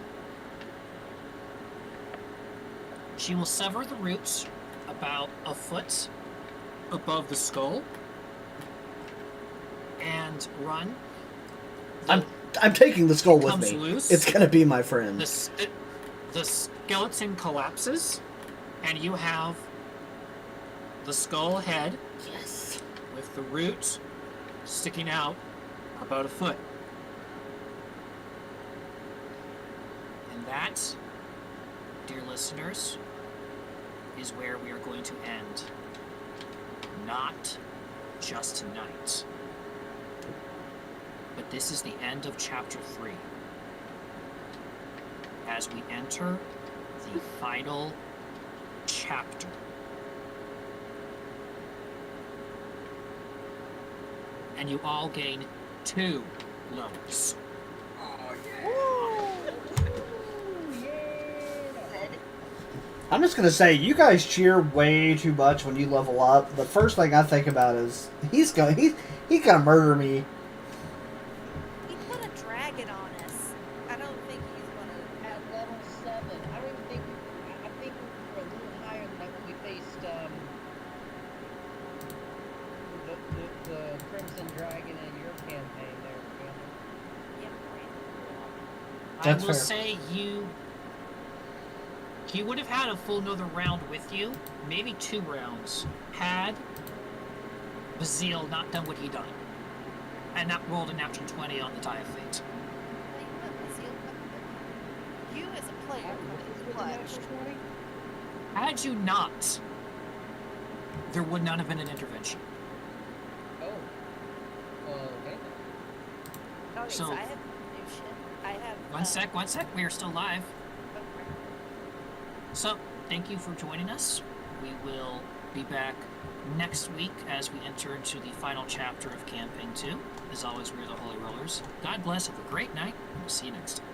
She will sever the roots about a foot above the skull and run. I'm taking the skull It with comes me. loose. It's gonna be my friend. The skeleton collapses, and you have the skull head Yes. with the root sticking out about a foot. And that, dear listeners, is where we are going to end. Not just tonight, but this is the end of chapter 3. As we enter the final chapter. And you all gain 2 levels. I'm just gonna say, you guys cheer way too much when you level up. The first thing I think about is he's gonna murder me. He put a dragon on us. I don't think he's gonna. At level 7, I don't even think. I think we were a little higher than that when we faced the Crimson Dragon in your campaign there. Yeah, right. That's I will fair. say he would have had a full another round with you, maybe 2 rounds, had Bazil not done what he done. And not rolled a natural 20 on the die of fate. You as a player could have pledged. Had you not, there would not have been an intervention. Oh. Well, okay. Okay, So- so I have new shit. I have. One sec, we are still live. Okay. So, thank you for joining us. We will be back next week as we enter into the final chapter of Campaign 2. As always, we're the Holy Rollers. God bless, have a great night, and we'll see you next time.